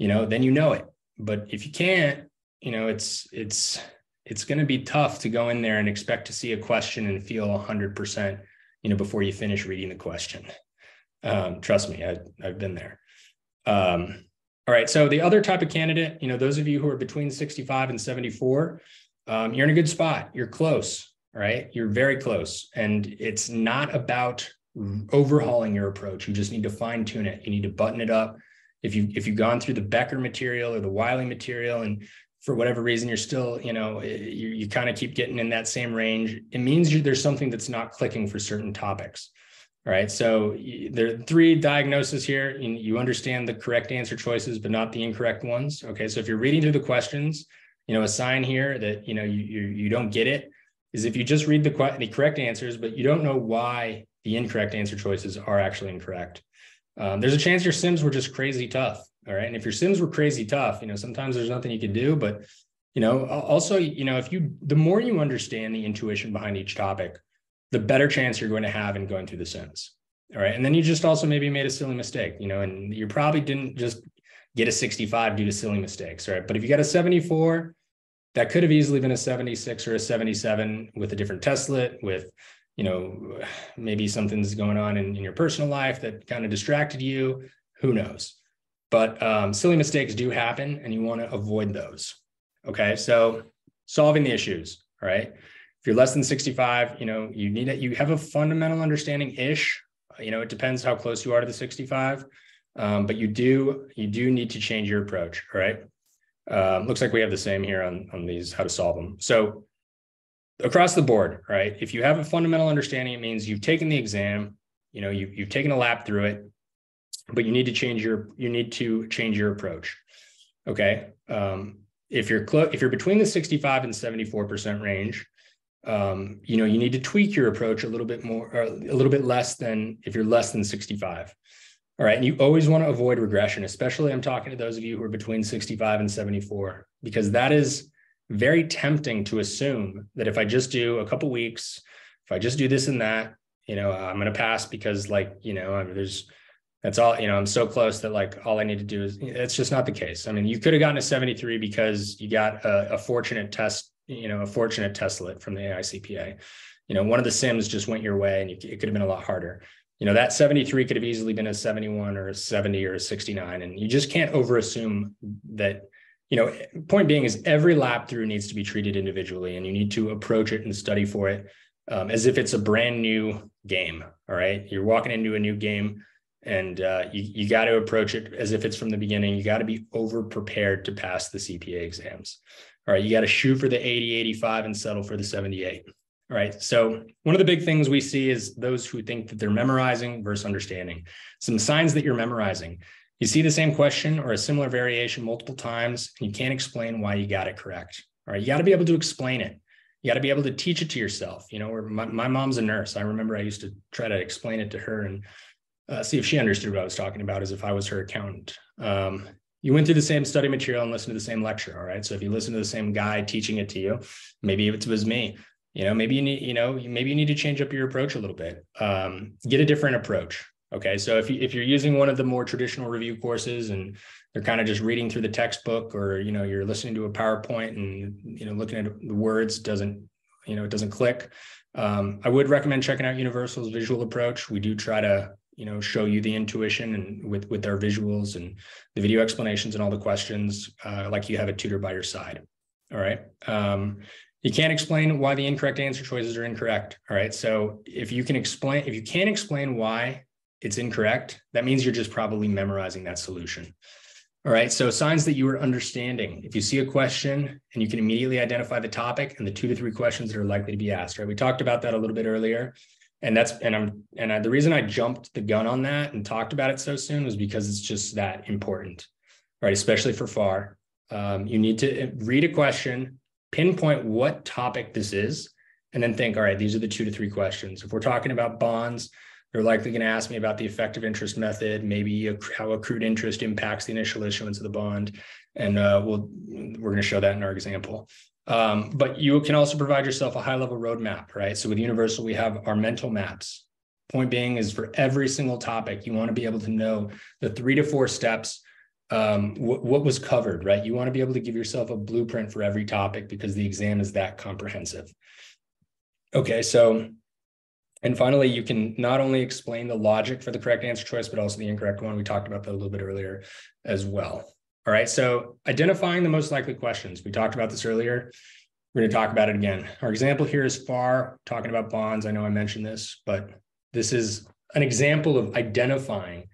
then you know it. But if you can't, it's going to be tough to go in there and expect to see a question and feel 100%, before you finish reading the question. Trust me, I've been there. All right. So the other type of candidate, those of you who are between 65 and 74, you're in a good spot. You're close. All right. You're very close. And it's not about overhauling your approach. You just need to fine tune it. You need to button it up. If you've gone through the Becker material or the Wiley material, and for whatever reason, you're still, you kind of keep getting in that same range, it means there's something that's not clicking for certain topics. All right. So there are 3 diagnoses here. You understand the correct answer choices, but not the incorrect ones. Okay. So if you're reading through the questions, a sign here that, you don't get it is if you just read the correct answers, but you don't know why the incorrect answer choices are actually incorrect. There's a chance your sims were just crazy tough. All right. And if your sims were crazy tough, sometimes there's nothing you can do, but, also, the more you understand the intuition behind each topic, the better chance you're going to have in going through the sims. All right. And then you just also maybe made a silly mistake, and you probably didn't just get a 65 due to silly mistakes. Right. But if you got a 74, that could have easily been a 76 or a 77 with a different testlet, with, maybe something's going on in your personal life that kind of distracted you. Who knows? But silly mistakes do happen, and you want to avoid those. Okay. So solving the issues. All right. If you're less than 65, you have a fundamental understanding-ish. It depends how close you are to the 65, but you do need to change your approach. All right. Looks like we have the same here on these, how to solve them. So across the board, right? If you have a fundamental understanding, it means you've taken the exam, you've taken a lap through it, but you need to change your approach. Okay. If you're between the 65 and 74% range, you need to tweak your approach a little bit more, or a little bit less than if you're less than 65. All right. And you always want to avoid regression, especially I'm talking to those of you who are between 65 and 74, because that is very tempting to assume that if I just do a couple weeks, if I just do this and that, I'm going to pass because that's all, I'm so close that all I need to do is, it's just not the case. I mean, you could have gotten a 73 because you got a fortunate test, a fortunate testlet from the AI CPA. One of the sims just went your way and it could have been a lot harder. That 73 could have easily been a 71 or a 70 or a 69. And you just can't overassume that, point being is every lap through needs to be treated individually, and you need to approach it and study for it as if it's a brand new game. All right. You're walking into a new game, and you got to approach it as if it's from the beginning. You got to be over prepared to pass the CPA exams. All right. You got to shoot for the 80, 85 and settle for the 78. All right. So one of the big things we see is those who think that they're memorizing versus understanding. Some signs that you're memorizing. You see the same question or a similar variation multiple times, and you can't explain why you got it correct. All right. You got to be able to explain it. You got to be able to teach it to yourself. My mom's a nurse. I remember I used to try to explain it to her and see if she understood what I was talking about, as if I was her accountant. You went through the same study material and listened to the same lecture. All right. So if you listen to the same guy teaching it to you, maybe it was me, maybe you need to change up your approach a little bit, get a different approach. Okay. So if you're using one of the more traditional review courses and they're kind of just reading through the textbook, or, you're listening to a PowerPoint and, looking at the words, it doesn't click. I would recommend checking out Universal's visual approach. We do try to, show you the intuition and with our visuals and the video explanations and all the questions, like you have a tutor by your side. All right. You can't explain why the incorrect answer choices are incorrect. All right. So if you can't explain why it's incorrect, that means you're just probably memorizing that solution. All right. So signs that you are understanding. If you see a question and you can immediately identify the topic and the 2 to 3 questions that are likely to be asked, right? We talked about that a little bit earlier. And the reason I jumped the gun on that and talked about it so soon was because it's just that important, right? Especially for FAR. You need to read a question, pinpoint what topic this is, and then think, all right, these are the 2 to 3 questions. If we're talking about bonds, they're likely going to ask me about the effective interest method, maybe how accrued interest impacts the initial issuance of the bond. And we're going to show that in our example. But you can also provide yourself a high-level roadmap, right? So with Universal, we have our mental maps. Point being is for every single topic, you want to be able to know the 3 to 4 steps what was covered, right? You want to be able to give yourself a blueprint for every topic because the exam is that comprehensive. Okay, so, and finally, you can not only explain the logic for the correct answer choice, but also the incorrect one. We talked about that a little bit earlier as well. All right, so identifying the most likely questions. We talked about this earlier. We're going to talk about it again. Our example here is FAR, talking about bonds. I know I mentioned this, but this is an example of identifying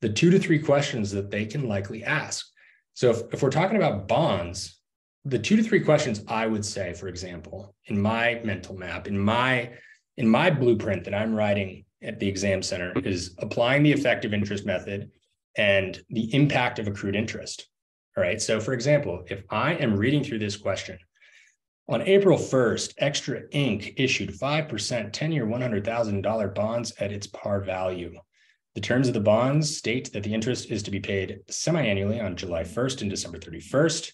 the 2 to 3 questions that they can likely ask. So if we're talking about bonds, the 2 to 3 questions I would say, for example, in my mental map, in my blueprint that I'm writing at the exam center is applying the effective interest method and the impact of accrued interest. All right. So for example, if I am reading through this question, on April 1st, Extra Inc. issued 5% 10-year $100,000 bonds at its par value. The terms of the bonds state that the interest is to be paid semi-annually on July 1st and December 31st.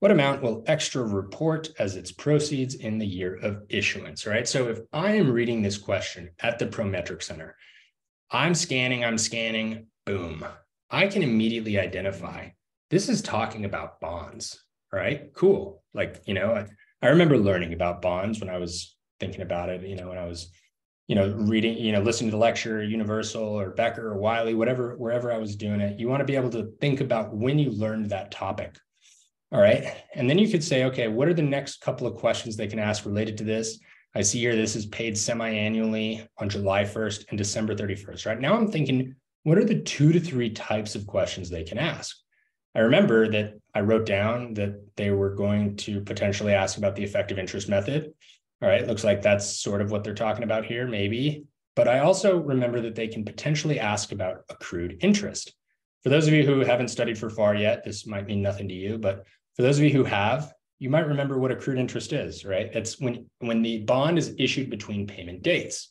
What amount will Extra report as its proceeds in the year of issuance? Right. So if I am reading this question at the Prometric Center, I'm scanning, boom. I can immediately identify this is talking about bonds. All right, cool. Like, I remember learning about bonds when I was thinking about it, when I was, reading, listening to the lecture, Universal or Becker or Wiley, wherever I was doing it. You want to be able to think about when you learned that topic. All right. And then you could say, okay, what are the next couple of questions they can ask related to this? I see here, this is paid semi-annually on July 1st and December 31st, right? Now I'm thinking, what are the 2 to 3 types of questions they can ask? I remember that I wrote down that they were going to potentially ask about the effective interest method. All right, looks like that's sort of what they're talking about here, maybe. But I also remember that they can potentially ask about accrued interest. For those of you who haven't studied for FAR yet, this might mean nothing to you, but for those of you who have, you might remember what accrued interest is, right? It's when the bond is issued between payment dates.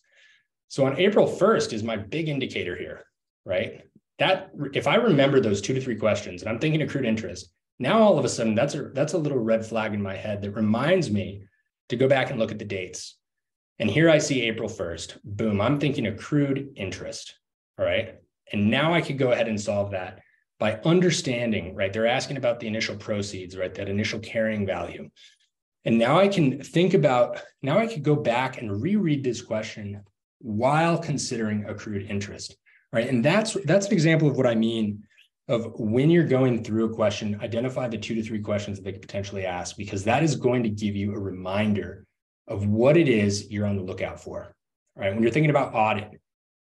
So on April 1st is my big indicator here, right? That if I remember those 2 to 3 questions and I'm thinking accrued interest, now all of a sudden that's a little red flag in my head that reminds me to go back and look at the dates. And here I see April 1st, boom, I'm thinking accrued interest, all right? And now I could go ahead and solve that by understanding, right? They're asking about the initial proceeds, right? That initial carrying value. And now I can now I could go back and reread this question while considering accrued interest. Right. And that's an example of what I mean of when you're going through a question, identify the 2 to 3 questions that they could potentially ask, because that is going to give you a reminder of what it is you're on the lookout for. Right. When you're thinking about audit,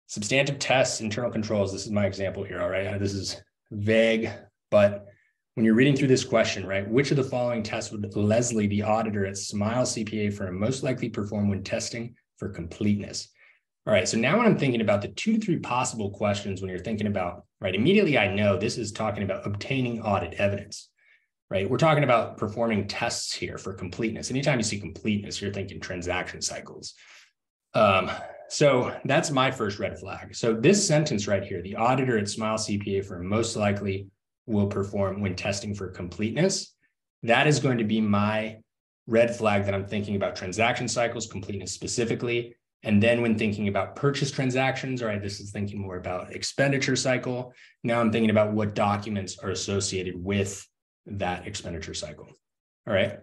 substantive tests, internal controls, this is my example here. All right. This is vague, but when you're reading through this question, right, which of the following tests would Leslie, the auditor at Smile CPA firm, most likely perform when testing for completeness? All right, so now when I'm thinking about the 2 to 3 possible questions when you're thinking about, right, immediately I know this is talking about obtaining audit evidence, right? We're talking about performing tests here for completeness. Anytime you see completeness, you're thinking transaction cycles. So that's my first red flag. So this sentence right here, the auditor at Smile CPA firm most likely will perform when testing for completeness. That is going to be my red flag that I'm thinking about transaction cycles, completeness specifically. And then when thinking about purchase transactions, all right, this is thinking more about expenditure cycle. Now I'm thinking about what documents are associated with that expenditure cycle. All right.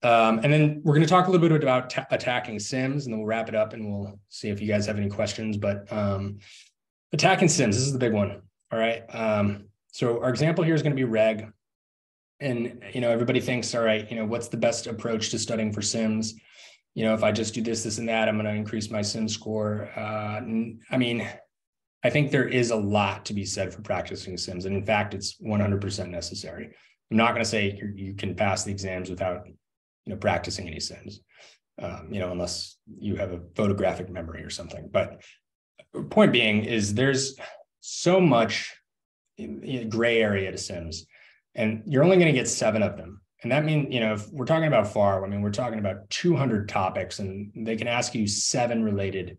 And then we're going to talk a little bit about attacking SIMs, and then we'll wrap it up and we'll see if you guys have any questions. But attacking SIMs, this is the big one. All right. So our example here is going to be reg. And, everybody thinks, all right, what's the best approach to studying for SIMs? If I just do this and that, I'm going to increase my SIM score. I think there is a lot to be said for practicing SIMs. And in fact, it's 100% necessary. I'm not going to say you can pass the exams without, practicing any SIMs, unless you have a photographic memory or something. But point being is there's so much gray area to SIMs, and you're only going to get 7 of them. And that means, if we're talking about FAR, we're talking about 200 topics, and they can ask you 7 related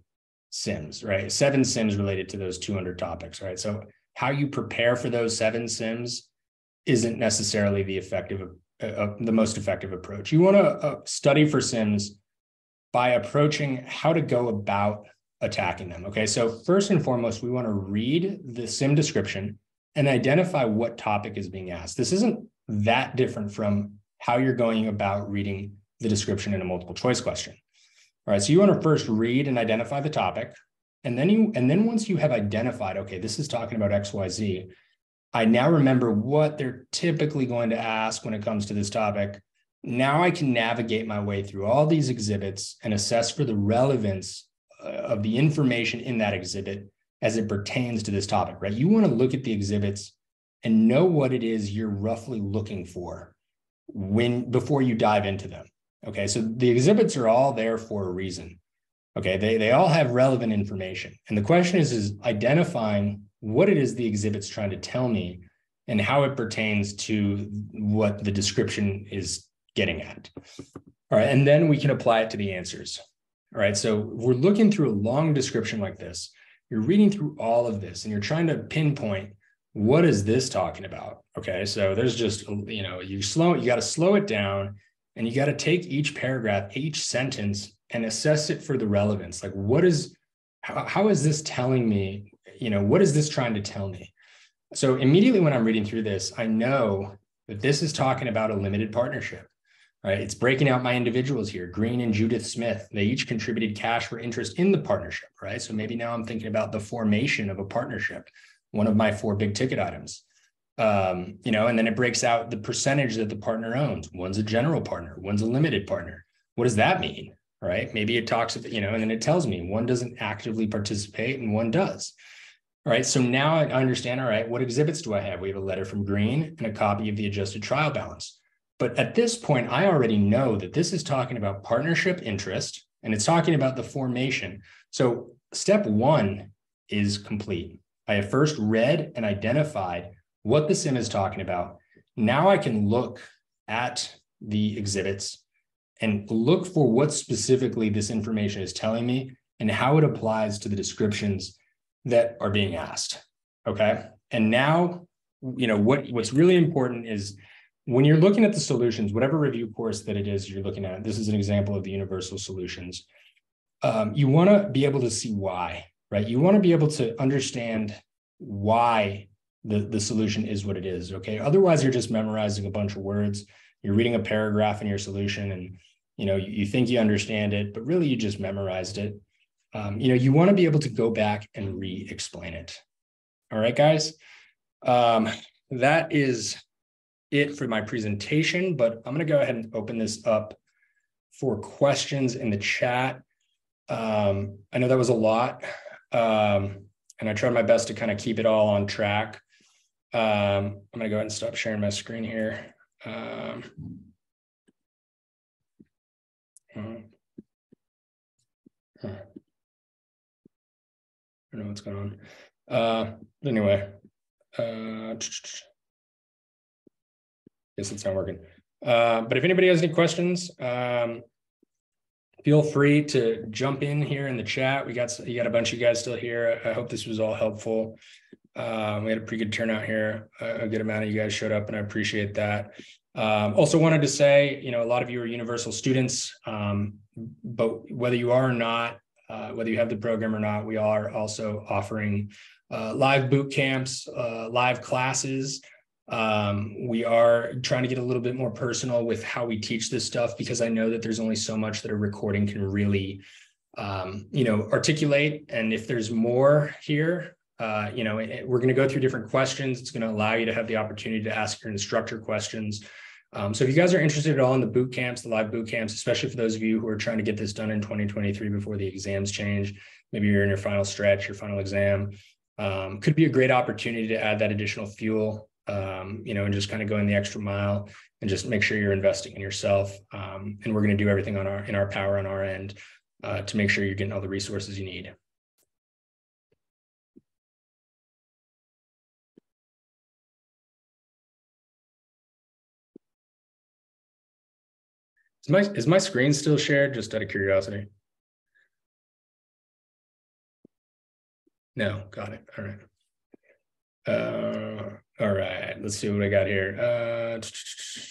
SIMs, right? 7 SIMs related to those 200 topics, right? So how you prepare for those 7 SIMs isn't necessarily the most effective approach. You want to study for SIMs by approaching how to go about attacking them. Okay, so first and foremost, we want to read the SIM description and identify what topic is being asked. This isn't that different from how you're going about reading the description in a multiple choice question. All right, so you want to first read and identify the topic. And then once you have identified, okay, this is talking about XYZ, I now remember what they're typically going to ask when it comes to this topic. Now I can navigate my way through all these exhibits and assess for the relevance of the information in that exhibit as it pertains to this topic, right? You want to look at the exhibits and know what it is you're roughly looking for before you dive into them. Okay, so the exhibits are all there for a reason. Okay, they all have relevant information. And the question is identifying what it is the exhibit's trying to tell me and how it pertains to what the description is getting at. All right, and then we can apply it to the answers. All right, so we're looking through a long description like this. You're reading through all of this and you're trying to pinpoint, what is this talking about? Okay, so there's just, you got to slow it down, and you got to take each paragraph, each sentence, and assess it for the relevance. Like, how is this telling me, what is this trying to tell me? So immediately when I'm reading through this, I know that this is talking about a limited partnership, right? It's breaking out my individuals here, Green and Judith Smith. They each contributed cash for interest in the partnership, right? So maybe now I'm thinking about the formation of a partnership, one of my 4 big ticket items. And then it breaks out the percentage that the partner owns. One's a general partner, one's a limited partner. What does that mean? Right? Maybe it talks, and then it tells me one doesn't actively participate and one does. All right. So now I understand, all right, what exhibits do I have? We have a letter from Green and a copy of the adjusted trial balance. But at this point, I already know that this is talking about partnership interest and it's talking about the formation. So step 1 is complete. I have first read and identified what the sim is talking about. Now I can look at the exhibits and look for what specifically this information is telling me and how it applies to the descriptions that are being asked. Okay. And now, what's really important is when you're looking at the solutions, whatever review course that it is you're looking at, this is an example of the universal solutions. You want to be able to see why, right? You want to be able to understand why the solution is what it is. Okay. Otherwise, you're just memorizing a bunch of words. You're reading a paragraph in your solution and you think you understand it, but really you just memorized it. You want to be able to go back and re-explain it. All right, guys. That is it for my presentation, but I'm going to go ahead and open this up for questions in the chat. I know that was a lot, and I tried my best to kind of keep it all on track. I'm going to go ahead and stop sharing my screen here. I don't know what's going on. Anyway, guess it's not working. But if anybody has any questions, feel free to jump in here in the chat. You got a bunch of you guys still here. I hope this was all helpful. We had a pretty good turnout here. A good amount of you guys showed up, and I appreciate that. Also wanted to say, a lot of you are universal students, but whether you are or not, whether you have the program or not, we are also offering live boot camps, live classes. We are trying to get a little bit more personal with how we teach this stuff, because I know that there's only so much that a recording can really, articulate. And if there's more here, we're going to go through different questions. It's going to allow you to have the opportunity to ask your instructor questions. So if you guys are interested at all in the boot camps, the live boot camps, especially for those of you who are trying to get this done in 2023 before the exams change, maybe you're in your final stretch, your final exam, could be a great opportunity to add that additional fuel, and just kind of going the extra mile and just make sure you're investing in yourself. And we're going to do everything in our power on our end to make sure you're getting all the resources you need. Is my screen still shared, just out of curiosity? No, got it. All right. All right, let's see what I got here.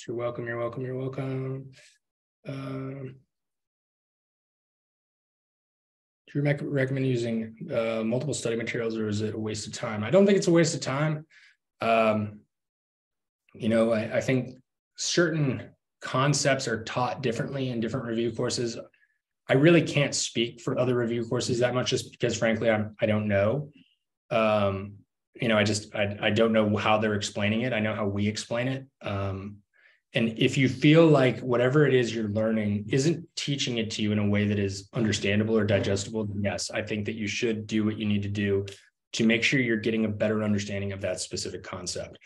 You're welcome. Do you recommend using multiple study materials, or is it a waste of time? I don't think it's a waste of time. I think certain concepts are taught differently in different review courses. I really can't speak for other review courses that much, just because frankly, I don't know. I don't know how they're explaining it. I know how we explain it. And if you feel like whatever it is you're learning isn't teaching it to you in a way that is understandable or digestible, then yes, I think that you should do what you need to do to make sure you're getting a better understanding of that specific concept.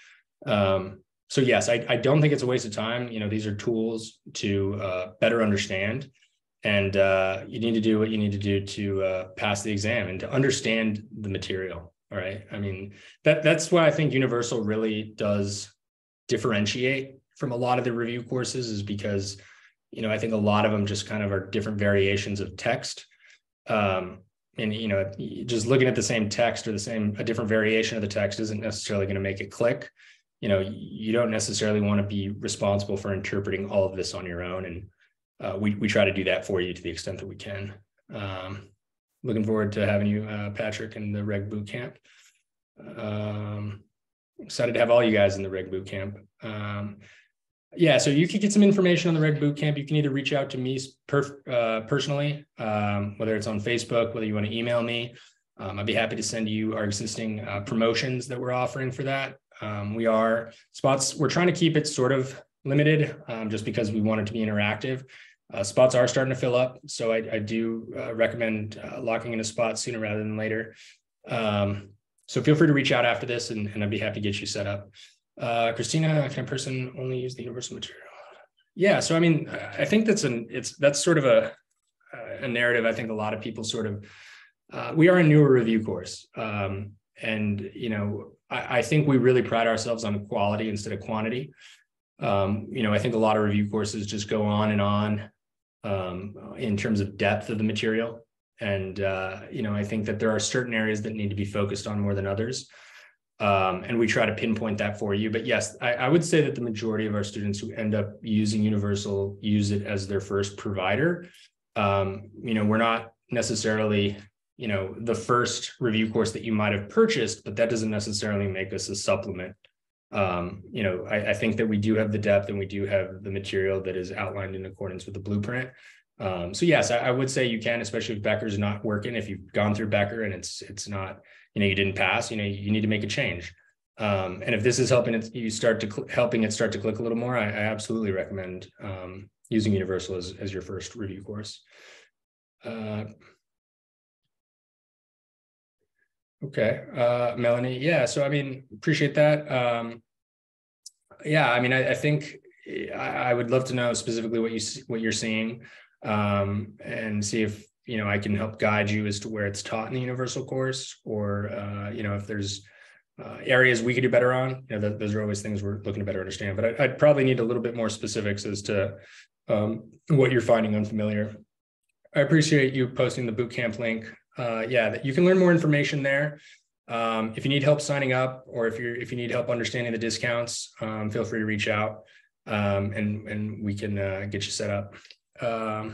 So yes, I don't think it's a waste of time. These are tools to better understand, and you need to do what you need to do to pass the exam and to understand the material. All right. I mean, that's why I think Universal really does differentiate from a lot of the review courses, is because, I think a lot of them just kind of are different variations of text. And, just looking at the same text or a different variation of the text isn't necessarily going to make it click. You don't necessarily want to be responsible for interpreting all of this on your own. And we try to do that for you to the extent that we can. Looking forward to having you, Patrick, in the Reg Boot Camp. Excited to have all you guys in the Reg Boot Camp. So you can get some information on the Reg Boot Camp. You can either reach out to me personally, whether it's on Facebook, whether you want to email me. I'd be happy to send you our existing promotions that we're offering for that. We're trying to keep it sort of limited, just because we want it to be interactive. Spots are starting to fill up, so I do recommend locking in a spot sooner rather than later. So feel free to reach out after this, and I'd be happy to get you set up. Christina, can a person only use the universal material? Yeah, so I mean, I think that's sort of a narrative. I think a lot of people sort of, we are a newer review course, and I think we really pride ourselves on quality instead of quantity. I think a lot of review courses just go on and on in terms of depth of the material. And, I think that there are certain areas that need to be focused on more than others. And we try to pinpoint that for you. But yes, I would say that the majority of our students who end up using Universal use it as their first provider. We're not necessarily, the first review course that you might have purchased, but that doesn't necessarily make us a supplement. I think that we do have the depth, and we do have the material that is outlined in accordance with the blueprint. So yes, I would say you can, especially if Becker's not working. If you've gone through Becker and it's not, you didn't pass, you need to make a change. And if this is helping it start to click a little more, I absolutely recommend using Universal as your first review course. Okay, Melanie. Yeah, so I mean, appreciate that. I think I would love to know specifically what you're seeing, and see if I can help guide you as to where it's taught in the Universal course, or if there's areas we could do better on. Those are always things we're looking to better understand. But I'd probably need a little bit more specifics as to what you're finding unfamiliar. I appreciate you posting the bootcamp link. You can learn more information there. If you need help signing up, or if you need help understanding the discounts, feel free to reach out, and we can get you set up. I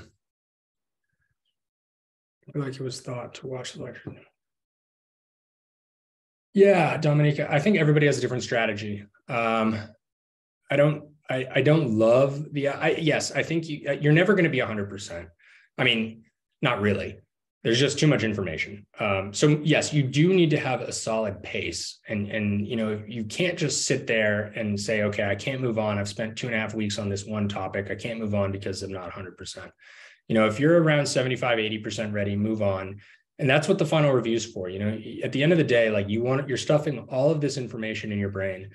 feel like it was thought to watch the lecture. Yeah, Dominica, I think everybody has a different strategy. I don't love yes, I think you're never going to be 100%. I mean, not really. There's just too much information. So yes, you do need to have a solid pace, and you can't just sit there and say, okay, I can't move on. I've spent 2.5 weeks on this one topic. I can't move on because I'm not 100%. If you're around 75, 80% ready, move on. And that's what the final review is for. At the end of the day, like you're stuffing all of this information in your brain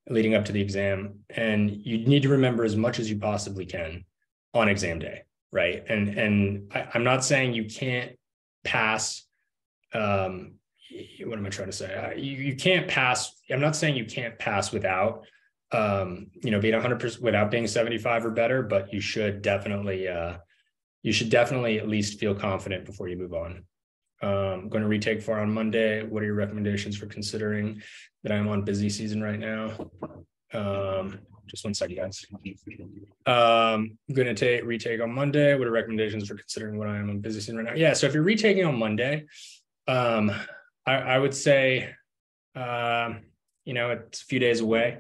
leading up to the exam, and you need to remember as much as you possibly can on exam day, right? And I'm not saying you can't pass. What am I trying to say? You can't pass. I'm not saying you can't pass without, being 100%, without being 75 or better, but you should definitely at least feel confident before you move on. I'm going to retake 4 on Monday. What are your recommendations for considering that I'm on busy season right now? Just one second, guys. I'm going to retake on Monday. What are recommendations for considering what I am on busy season right now? Yeah, so if you're retaking on Monday, I would say, it's a few days away.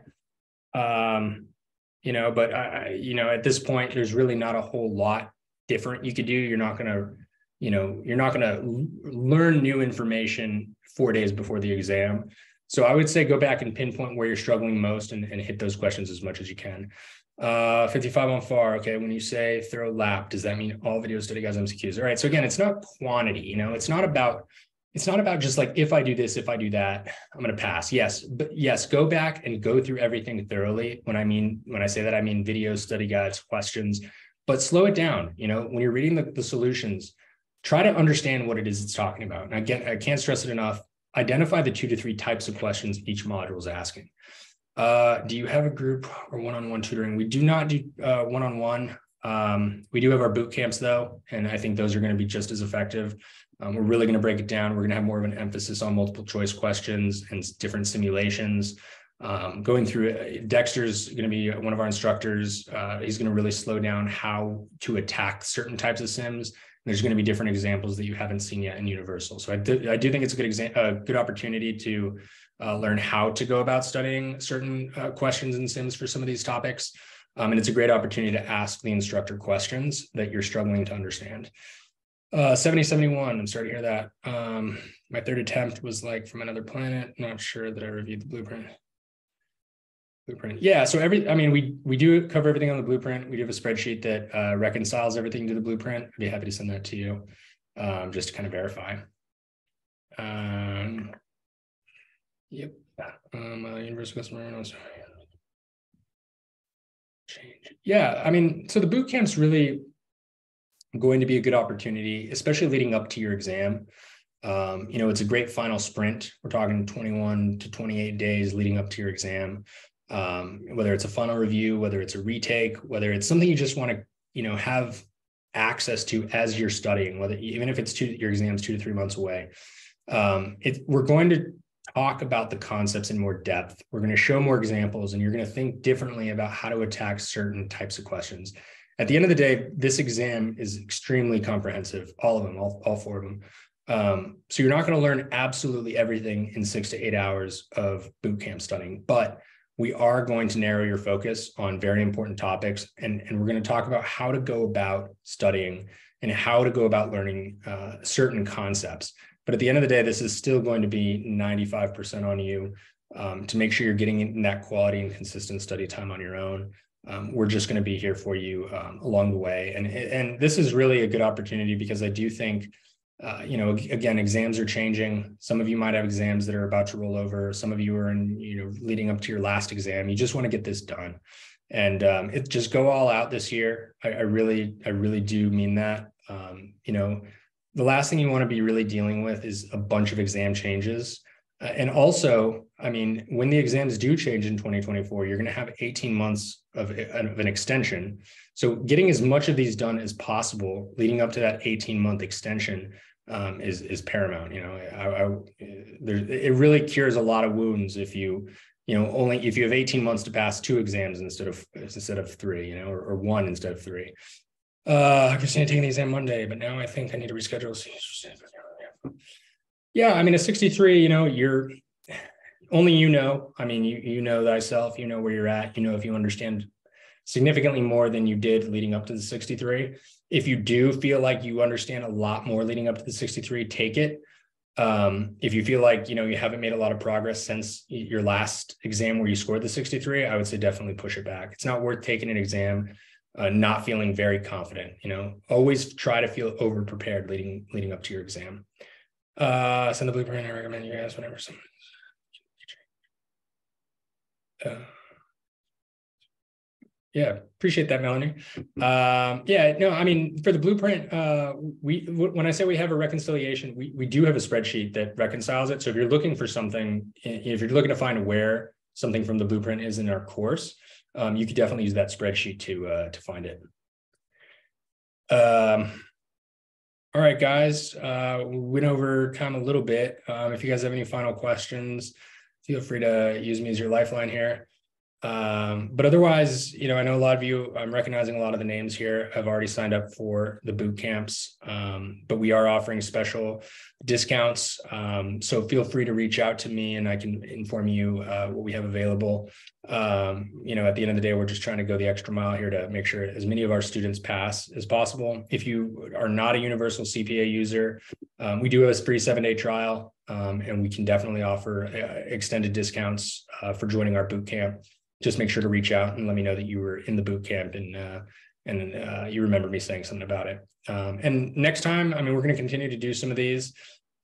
But at this point, there's really not a whole lot different you could do. You're not going to learn new information 4 days before the exam. So I would say go back and pinpoint where you're struggling most and hit those questions as much as you can. 55 on FAR. Okay. When you say thorough lap, does that mean all video study guides MCQs? All right. So again, it's not quantity, it's not about just like, if I do this, if I do that, I'm going to pass. Yes. But yes, go back and go through everything thoroughly. When I say that, I mean videos, study guides, questions, but slow it down. When you're reading the solutions, try to understand what it is it's talking about. And again, I can't stress it enough. Identify the 2 to 3 types of questions each module is asking. Do you have a group or one-on-one tutoring? We do not do one-on-one. We do have our boot camps though, and I think those are going to be just as effective. We're really going to break it down. We're going to have more of an emphasis on multiple choice questions and different simulations. Going through Dexter's going to be one of our instructors. He's going to really slow down how to attack certain types of sims. There's going to be different examples that you haven't seen yet in Universal. So I do think it's a good opportunity to learn how to go about studying certain questions and sims for some of these topics. And it's a great opportunity to ask the instructor questions that you're struggling to understand. 7071, I'm sorry to hear that. My third attempt was like from another planet. Not sure that I reviewed the blueprint. Yeah, so we do cover everything on the blueprint. We do have a spreadsheet that reconciles everything to the blueprint. I'd be happy to send that to you just to kind of verify. Yep. Universal customer. Change. Yeah, so the boot camp's really going to be a good opportunity, especially leading up to your exam. It's a great final sprint. We're talking 21 to 28 days leading up to your exam. Whether it's a final review, whether it's a retake, whether it's something you just want to, have access to as you're studying, even if it's your exam's 2 to 3 months away. We're going to talk about the concepts in more depth. We're going to show more examples, and you're going to think differently about how to attack certain types of questions. At the end of the day, this exam is extremely comprehensive, all of them, all 4 of them. So you're not going to learn absolutely everything in 6 to 8 hours of boot camp studying, but we are going to narrow your focus on very important topics. And we're going to talk about how to go about studying and how to go about learning certain concepts. But at the end of the day, this is still going to be 95% on you to make sure you're getting in that quality and consistent study time on your own. We're just going to be here for you along the way. And this is really a good opportunity because I do think, again, exams are changing. Some of you might have exams that are about to roll over. Some of you are leading up to your last exam. You just want to get this done. And it just go all out this year. I really do mean that. The last thing you want to be really dealing with is a bunch of exam changes. And also, when the exams do change in 2024, you're going to have 18 months of an extension. So getting as much of these done as possible leading up to that 18-month extension is paramount. It really cures a lot of wounds if you have 18 months to pass 2 exams instead of 3, or 1 instead of 3. I was going to take the exam Monday, but now I think I need to reschedule. Yeah, a 63, you're only, you know thyself, where you're at, if you understand significantly more than you did leading up to the 63. If you do feel like you understand a lot more leading up to the 63, take it. If you feel like, you haven't made a lot of progress since your last exam where you scored the 63, I would say definitely push it back. It's not worth taking an exam not feeling very confident. Always try to feel over prepared leading up to your exam. Send the blueprint. I recommend you guys whenever someone. Yeah, appreciate that, Melanie. For the blueprint, when I say we have a reconciliation, we do have a spreadsheet that reconciles it. So if you're looking for something, if you're looking to find where something from the blueprint is in our course, you could definitely use that spreadsheet to find it. All right, guys, we went over time a little bit. If you guys have any final questions, feel free to use me as your lifeline here. But otherwise, I know a lot of you, I'm recognizing a lot of the names here have already signed up for the boot camps, but we are offering special discounts. So feel free to reach out to me and I can inform you what we have available. At the end of the day, we're just trying to go the extra mile here to make sure as many of our students pass as possible. If you are not a universal CPA user, we do have a free 7-day trial, and we can definitely offer extended discounts for joining our boot camp. Just make sure to reach out and let me know that you were in the boot camp and you remember me saying something about it. And next time, we're going to continue to do some of these.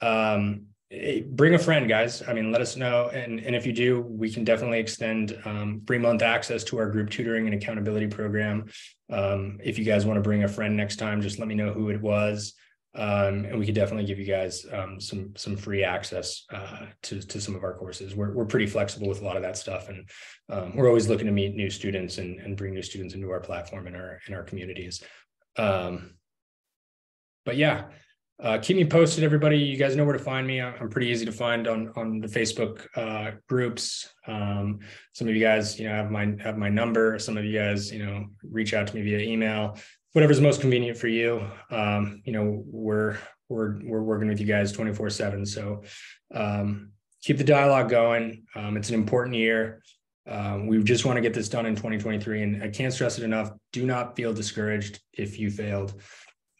Bring a friend, guys. Let us know. And if you do, we can definitely extend 3-month access to our group tutoring and accountability program. If you guys want to bring a friend next time, just let me know who it was. And we could definitely give you guys some free access to some of our courses. We're pretty flexible with a lot of that stuff, and we're always looking to meet new students and bring new students into our platform and our communities. But yeah, keep me posted, everybody. You guys know where to find me. I'm pretty easy to find on the Facebook groups. Some of you guys, have my number. Some of you guys, reach out to me via email. Whatever's most convenient for you. We're working with you guys 24/7. So keep the dialogue going. It's an important year. We just want to get this done in 2023. And I can't stress it enough. Do not feel discouraged if you failed.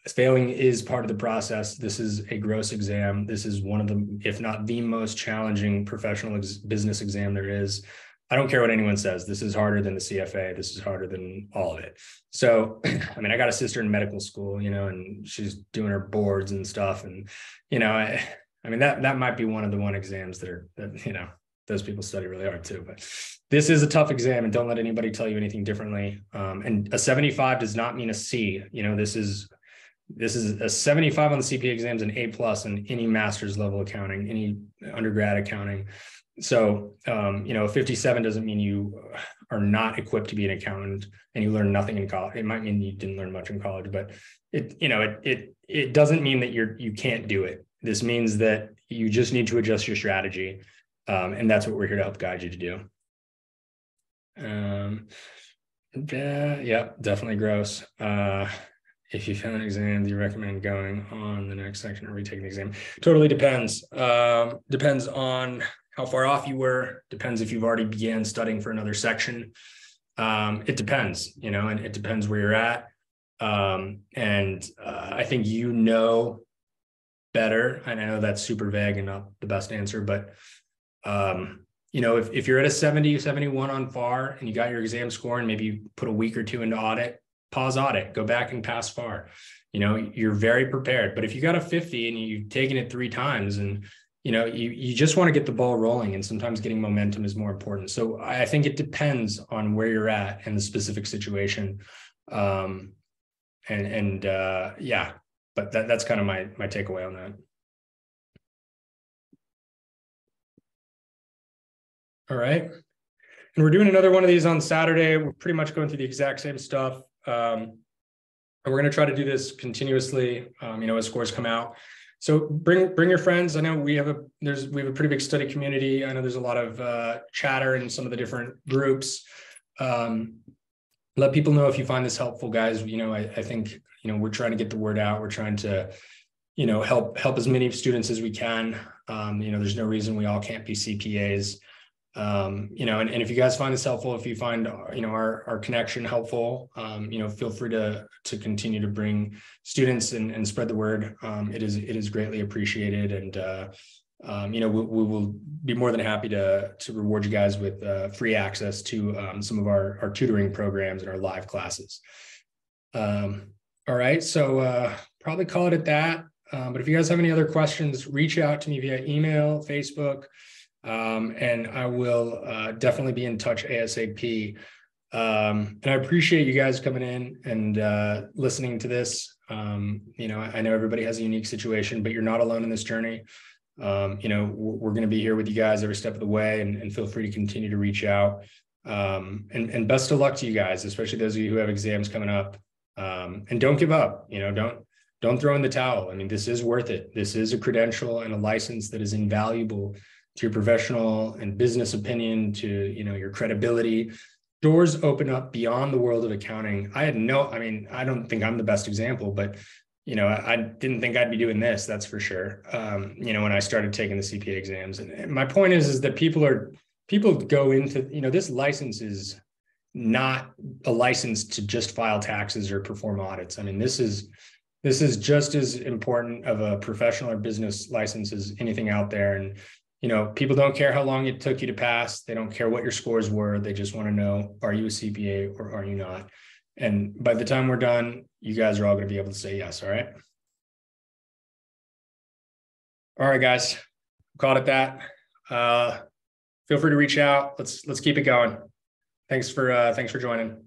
Failing is part of the process. This is a gross exam. This is one of the, if not the most challenging professional business exam there is. I don't care what anyone says. This is harder than the CFA. This is harder than all of it. So, I got a sister in medical school, and she's doing her boards and stuff. And, that might be one of the exams that those people study really hard too. But this is a tough exam, and don't let anybody tell you anything differently. And a 75 does not mean a C. This is a 75 on the CPA exams, an A+ in any master's level accounting, any undergrad accounting. So, 57 doesn't mean you are not equipped to be an accountant and you learn nothing in college. It might mean you didn't learn much in college, but it doesn't mean that you can't do it. This means that you just need to adjust your strategy. And that's what we're here to help guide you to do. Yeah, definitely gross. If you fail an exam, do you recommend going on the next section or retaking the exam? Totally depends. Depends on how far off you were. Depends if you've already began studying for another section. It depends, and it depends where you're at. I think better. And I know that's super vague and not the best answer, but if you're at a 70, 71 on FAR and you got your exam score and maybe you put a week or two into audit, pause audit, go back and pass FAR. You're very prepared. But if you got a 50 and you've taken it 3 times and you just want to get the ball rolling, and sometimes getting momentum is more important. So I think it depends on where you're at and the specific situation. Yeah, but that's kind of my takeaway on that. All right. And we're doing another one of these on Saturday. We're pretty much going through the exact same stuff. And we're going to try to do this continuously, as scores come out. So bring your friends. I know we have a pretty big study community. I know there's a lot of chatter in some of the different groups. Let people know if you find this helpful, guys. I think, we're trying to get the word out. We're trying to, help as many students as we can. There's no reason we all can't be CPAs. And if you guys find this helpful, if you find, our connection helpful, feel free to continue to bring students and spread the word. It is greatly appreciated. And, we will be more than happy to reward you guys with free access to some of our tutoring programs and our live classes. All right. So probably call it at that. But if you guys have any other questions, reach out to me via email, Facebook. And I will definitely be in touch ASAP. And I appreciate you guys coming in and listening to this. I know everybody has a unique situation, but you're not alone in this journey. We're going to be here with you guys every step of the way, and feel free to continue to reach out. And best of luck to you guys, especially those of you who have exams coming up. And don't give up. Don't throw in the towel. This is worth it. This is a credential and a license that is invaluable to your professional and business opinion, to, your credibility. Doors open up beyond the world of accounting. I don't think I'm the best example, but I didn't think I'd be doing this. That's for sure. When I started taking the CPA exams, and my point is that people go into, this license is not a license to just file taxes or perform audits. I mean, this is just as important of a professional or business license as anything out there. And, people don't care how long it took you to pass. They don't care what your scores were. They just want to know, are you a CPA or are you not? And by the time we're done, you guys are all going to be able to say yes. All right. All right, guys, call it that. Feel free to reach out. Let's keep it going. Thanks for joining.